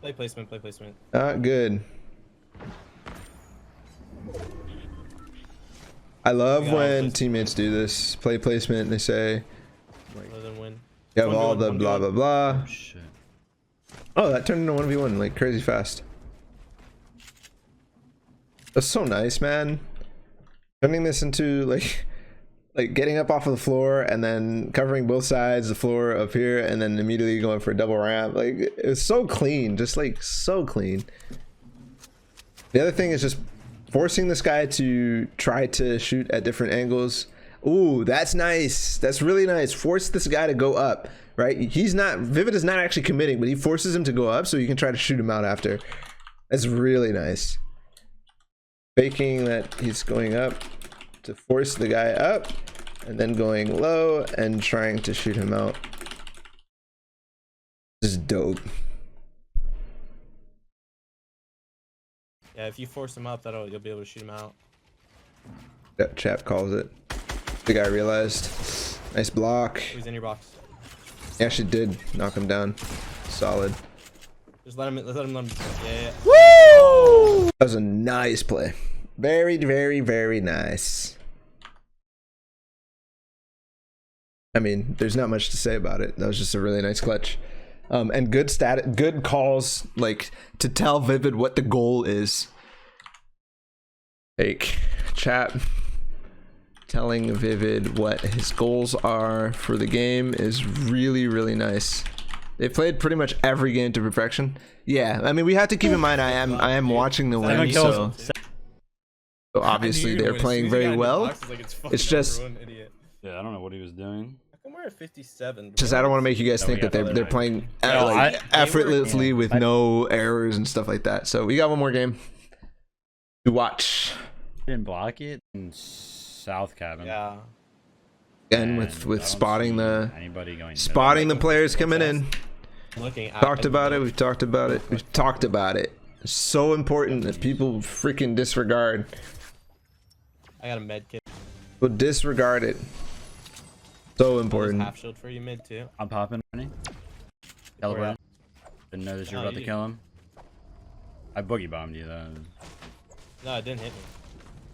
Play placement, play placement. Not good. I love Yeah, when placement. teammates do this play placement and they say Rather than win. you have One all going, the one blah blah going. blah. Oh, shit. Oh, that turned into 1v1 like crazy fast. That's so nice, man. Turning this into like getting up off of the floor and then covering both sides of the floor up here and then immediately going for a double ramp. Like it was so clean, just like so clean. The other thing is just forcing this guy to try to shoot at different angles. Ooh, that's nice. That's really nice. Force this guy to go up, right? Vivid is not actually committing, but he forces him to go up so you can try to shoot him out after. That's really nice. Faking that he's going up to force the guy up and then going low and trying to shoot him out. This is dope. Yeah, if you force him up, you'll be able to shoot him out. That Chap calls it. The guy realized. Nice block. He's in your box. He actually did knock him down. Solid. Just let him. Yeah. Woo! That was a nice play. Very, very, very nice. I mean, there's not much to say about it. That was just a really nice clutch. And good calls, like to tell Vivid what the goal is. Like Chap telling Vivid what his goals are for the game is really, really nice. They played pretty much every game to perfection. Yeah, I mean, we have to keep in mind I am watching the win, so obviously they're playing very well. It's just Yeah, I don't know what he was doing. How come we're at 57? Just I don't want to make you guys think that they're playing effortlessly with no errors and stuff like that. So we got one more game to watch. Didn't block it in South Cabin. Yeah. Again And with I don't spotting see anybody going spotting the players coming in. Looking at Talked about it. We've talked about it. We've talked about it. It's so important that people freaking disregard. I got a med kit. But disregard it. So important. Half shield for you mid too. I'm popping. Ready? Teleport. Didn't know that you were about to kill him. I boogie bombed you though. No, it didn't hit me.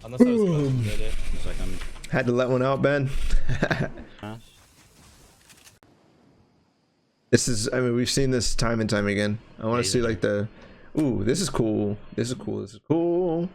Unless I was supposed to hit it. It's like I'm. Had to let one out, Ben. This is, I mean, we've seen this time and time again. I want to see like the, ooh, this is cool. This is cool. This is cool.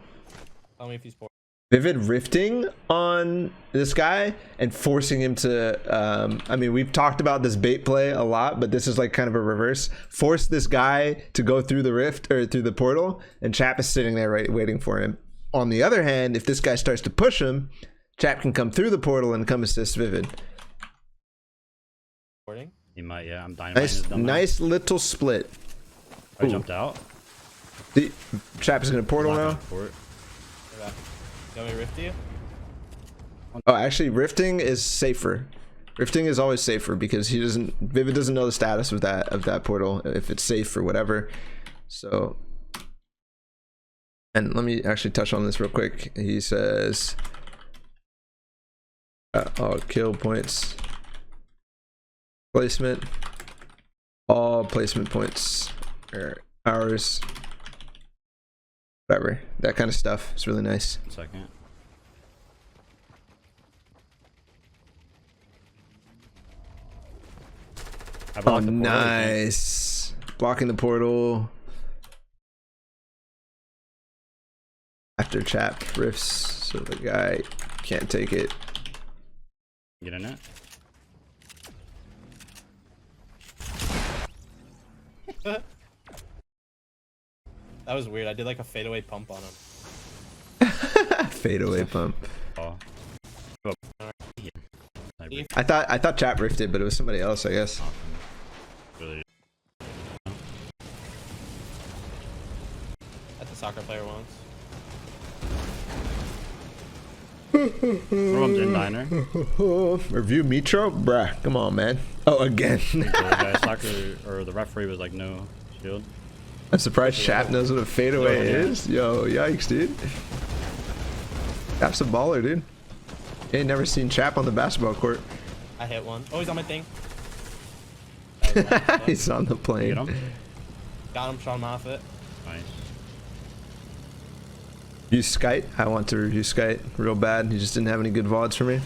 Tell me if he's poor. Vivid rifting on this guy and forcing him to I mean, we've talked about this bait play a lot, but this is like kind of a reverse. Force this guy to go through the rift or through the portal, and Chap is sitting there waiting for him. On the other hand, if this guy starts to push him, Chap can come through the portal and come assist Vivid. He might, yeah. I'm dying. Nice little split. I jumped out. Chap is gonna portal now. You want me to rift you? Oh, actually, rifting is safer. Rifting is always safer because Vivid doesn't know the status of that portal, if it's safe or whatever. So, and let me actually touch on this real quick. He says, "Oh, kill points, placement, all placement points are ours." Whatever, that kind of stuff. It's really nice. Second. Oh, nice. Blocking the portal. After Chap riffs, so the guy can't take it. Get in it. That was weird. I did like a fadeaway pump on him. Fadeaway pump. Oh. I thought Chap riffed, but it was somebody else, I guess. Really. That's a soccer player once. Rome's in diner. Review Mitro? Bruh, come on, man. Oh, again. The referee was like, no shield. I'm surprised Chap knows what a fadeaway is. Yo, yikes, dude. Chap's a baller, dude. You ain't never seen Chap on the basketball court. I hit one. Oh, he's on my thing. He's on the plane. Got him, shot him off it. Nice. Use Skite. I want to review Skite real bad. He just didn't have any good VODs for me.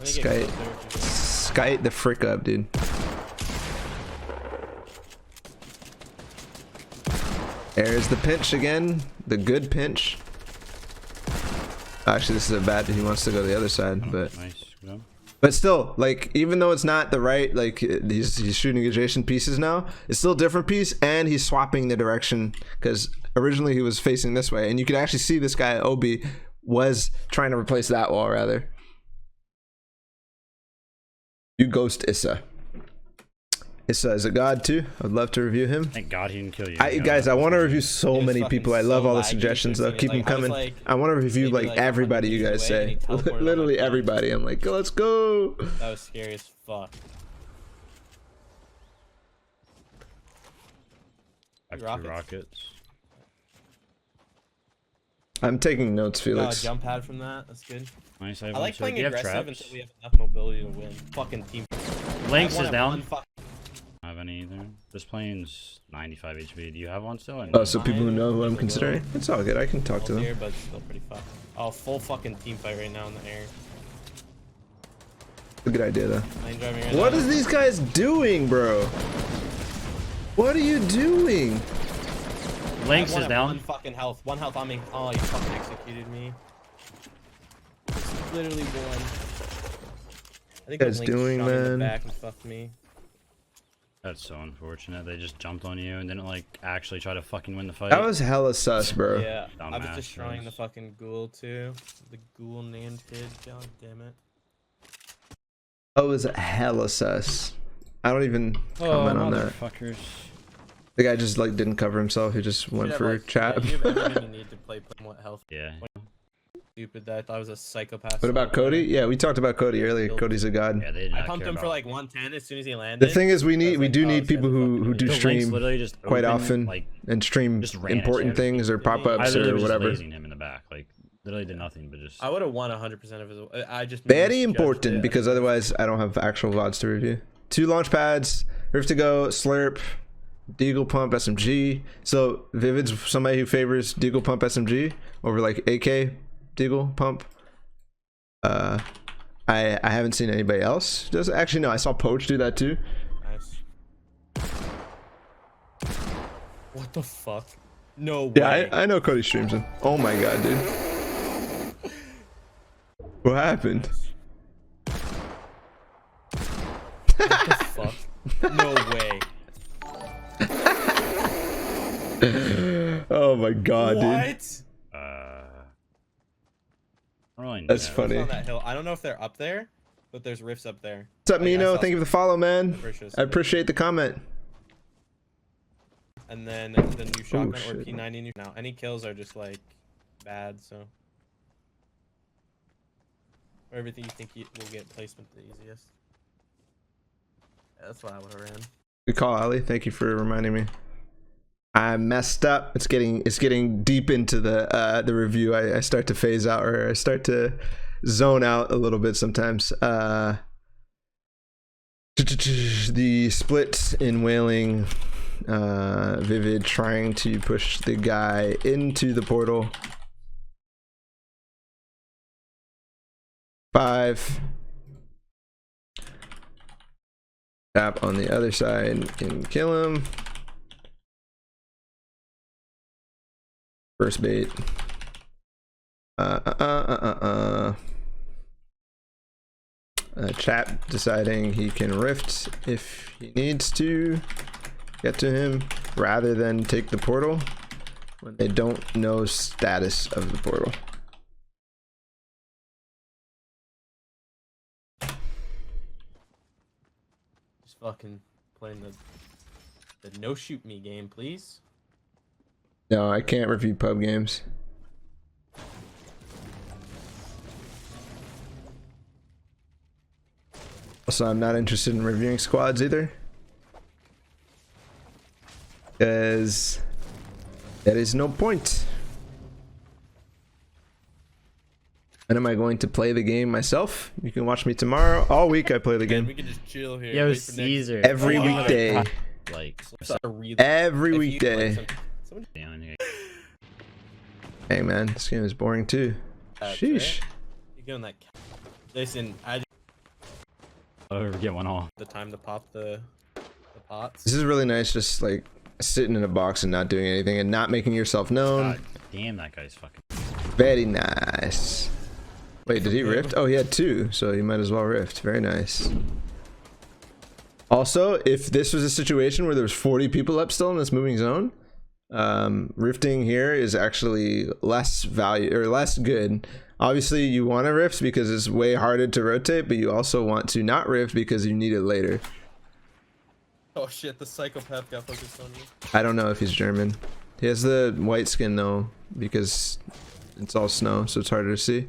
Skite the frick up, dude. There's the pinch again. The good pinch. Actually, this is a bad. He wants to go to the other side, but nice. Yeah. But still, like, even though it's not the right, like, he's shooting adjacent pieces now, it's still a different piece, and he's swapping the direction, because originally he was facing this way, and you could actually see this guy, Obi, was trying to replace that wall, rather. You ghost Issa. Issa is a god, too. I'd love to review him. Thank God he didn't kill you. Guys, I want to review so many people. I love all the suggestions, though. Keep them coming. I want to review, like, everybody you guys say. Literally everybody. I'm like, let's go. That was scary as fuck. Rockets. I'm taking notes, Felix. Jump pad from that. That's good. Nice. I like playing aggressive until we have enough mobility to win. Fucking team. Lynx is down. I don't have any either. This plane's 95 HP. Do you have one still? Oh, so people who know who I'm considering? It's all good. I can talk to them. Here, but still pretty fucked. Oh, full fucking team fight right now in the air. A good idea, though. Right what is these guys doing, bro? What are you doing? Lynx is down. One fucking health. One health on me. Oh, you fucking executed me. It's literally one. I think guys doing, shot me in the man? back and fucked me. That's so unfortunate. They just jumped on you and didn't like actually try to fucking win the fight. That was hella sus, bro. Yeah, I was destroying the fucking ghoul too. The ghoul named kid. God damn it. That was hella sus. I don't even comment on that. Fuckers. The guy just like didn't cover himself. He just went for Chap. Yeah, you have everything you need to play what health. Yeah. Stupid that I thought I was a psychopath. What about Cody? Yeah, we talked about Cody earlier. Cody's a god. Yeah, they did I not pumped care him for about- like 110 as soon as he landed. The thing is, we do need people who do The Lynx stream literally just quite opened, often like, and stream just ran important at things or I pop-ups literally or was just whatever. lasing him in the back. Like literally did nothing but just. I would have won 100% of his. I just Very misjudged important it. because otherwise I don't have actual VODs to review. 2 launch pads, Rift to go, Slurp, Deagle Pump, SMG. So Vivid's somebody who favors Deagle Pump SMG over like AK Deagle Pump. I haven't seen anybody else. Does actually no, I saw Poach do that too. Nice. What the fuck? No way. Yeah, I know Cody streams him. Oh my god, dude. What happened? What the fuck? No way. Oh my god, dude. What? Really That's know. funny. On that hill. I don't know if they're up there, but there's rifts up there. What's up, Like, I Mino? saw Thank you for the follow, man. some- I appreciate the comment. And then the new shotgun or shit. P90 new. Now any kills are just like bad, so. Or everything you think will get placement the easiest. Yeah, that's what I would have ran. Good call, Ali. Thank you for reminding me. I messed up. It's getting deep into the review. I start to phase out, or I start to zone out a little bit sometimes. The split in Wailing, Vivid trying to push the guy into the portal. 5. Chap on the other side can kill him. First bait. Chap deciding he can rift if he needs to get to him, rather than take the portal when they don't know status of the portal. Just fucking playing the no shoot me game, please. No, I can't review pub games. Also, I'm not interested in reviewing squads either, because there is no point. When am I going to play the game myself? You can watch me tomorrow. All week I play the Man, game. we can just chill here. Yo, wait for Caesar. Every Oh, weekday. Like, Every weekday. Someone Hey man, this game is boring too. Sheesh. You get on that. Listen, I oh, get one off. the time to pop the pots. This is really nice, just like sitting in a box and not doing anything and not making yourself known. God damn, that guy's fucking. Very nice. Wait, did he rift? Oh, he had 2, so he might as well rift. Very nice. Also, if this was a situation where there was 40 people up still in this moving zone, rifting here is actually less value or less good. Obviously, you want to rift because it's way harder to rotate, but you also want to not rift because you need it later. Oh shit, the psychopath got focused on you. I don't know if he's German. He has the white skin though, because it's all snow, so it's harder to see.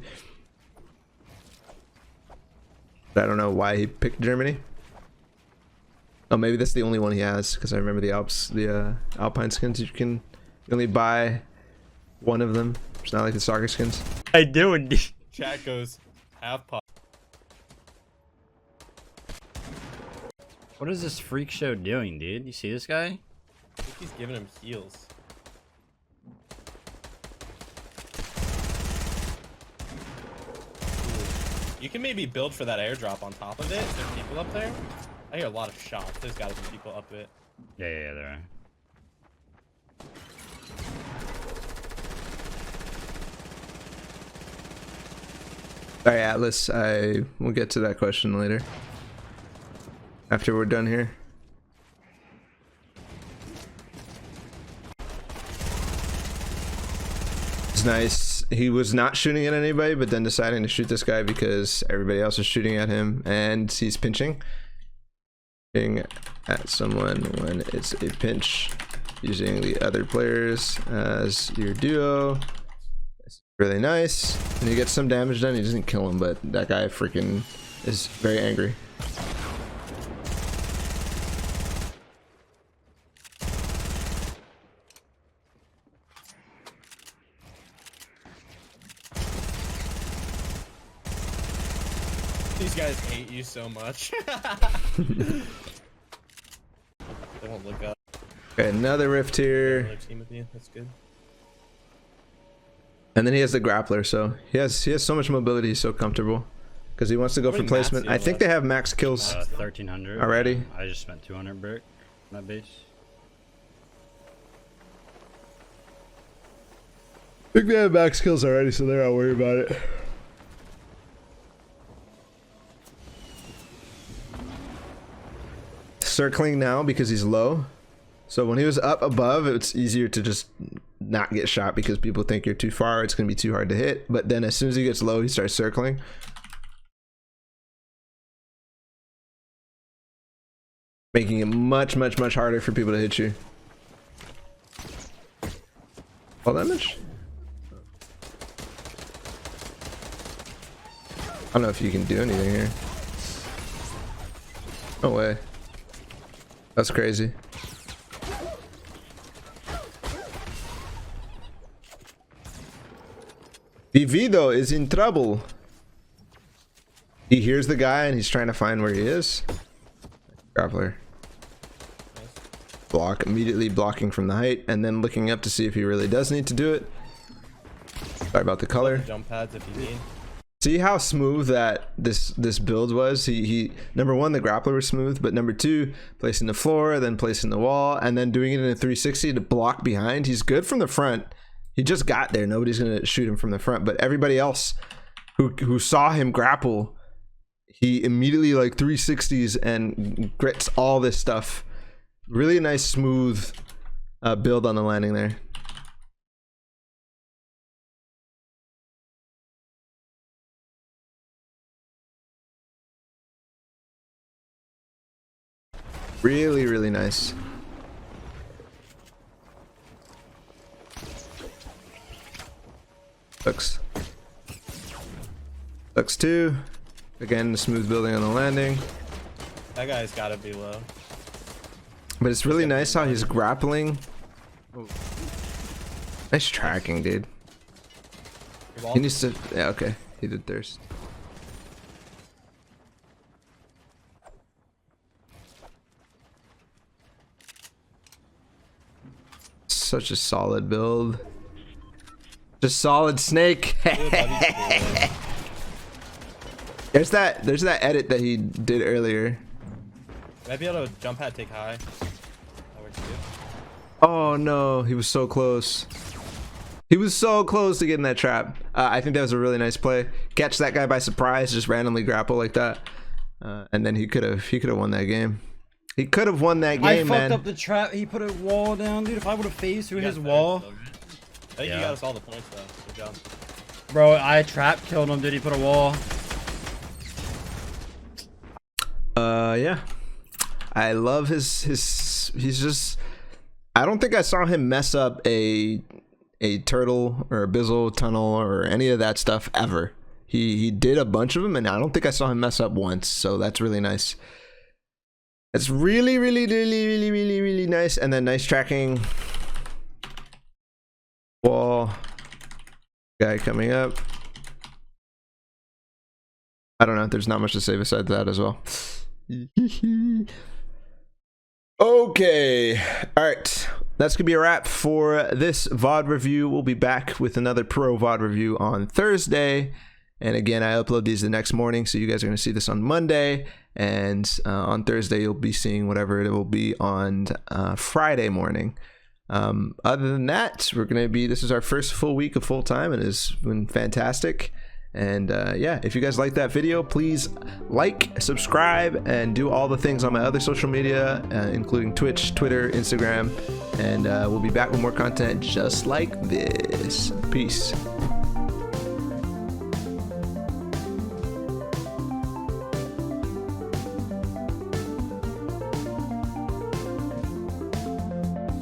But I don't know why he picked Germany. Oh, maybe that's the only one he has, because I remember the Alps, the Alpine skins. You can only buy one of them. It's not like the soccer skins. I doing? Chat goes half pop. What is this freak show doing, dude? You see this guy? I think he's giving him heals. Ooh. You can maybe build for that airdrop on top of it. Is there people up there? I hear a lot of shots. There's gotta be people up it. Yeah, there are. Alright, Atlas, I will get to that question later. After we're done here. It's nice. He was not shooting at anybody, but then deciding to shoot this guy because everybody else is shooting at him, and he's pinching. Shooting at someone when it's a pinch, using the other players as your duo. It's really nice. And he gets some damage done. He doesn't kill him, but that guy freaking is very angry. These guys hate you so much. They won't look up. Okay, another rift here. Another team with you. That's good. And then he has the grappler, so he has so much mobility. He's so comfortable because he wants to go What for did placement. Matt I see think they have max kills. 1300 Already? I just spent 200 brick on that base. think they have max kills already, so they're not worried about it. Circling now because he's low. So when he was up above, it's easier to just not get shot because people think you're too far. It's going to be too hard to hit. But then as soon as he gets low, he starts circling. Making it much, much, much harder for people to hit you. Fall damage? I don't know if you can do anything here. No way. That's crazy. BV though is in trouble. He hears the guy and he's trying to find where he is. Grappler. Block, immediately blocking from the height and then looking up to see if he really does need to do it. Sorry about the color. Jump pads if you need. See how smooth that this build was? He number one, the grappler was smooth, but number two, placing the floor, then placing the wall, and then doing it in a 360 to block behind. He's good from the front. He just got there. Nobody's gonna shoot him from the front, but everybody else who saw him grapple, he immediately like 360s and grits all this stuff. Really nice smooth build on the landing there. Really, really nice. Sucks. Sucks too. Again, the smooth building on the landing. That guy's gotta be low. But it's really nice how he's grappling. Nice tracking, dude. He needs to. Yeah, okay. He did thirst. Such a solid build. Just solid snake. There's that edit that he did earlier. Might be able to jump pad take high. That works too. Oh no, he was so close. He was so close to getting that trap. I think that was a really nice play. Catch that guy by surprise, just randomly grapple like that, and then he could have won that game. He could have won that game, man. I fucked up the trap. He put a wall down, dude. If I would have phased through his wall. I think you got us all the points though. Good job. Bro, I trap killed him, dude. He put a wall. Yeah. I love his he's just, I don't think I saw him mess up a turtle or a bizzle tunnel or any of that stuff ever. He did a bunch of them and I don't think I saw him mess up once, so that's really nice. It's really, really, really, really, really, really nice. And then nice tracking. Wall. Guy coming up. I don't know. There's not much to say besides that as well. Okay. All right. That's going to be a wrap for this VOD review. We'll be back with another Pro VOD review on Thursday. And again, I upload these the next morning, so you guys are going to see this on Monday. And on Thursday, you'll be seeing whatever it will be on Friday morning. Other than that, this is our first full week of full time, and it's been fantastic. And yeah, if you guys like that video, please like, subscribe, and do all the things on my other social media, including Twitch, Twitter, Instagram. And we'll be back with more content just like this. Peace.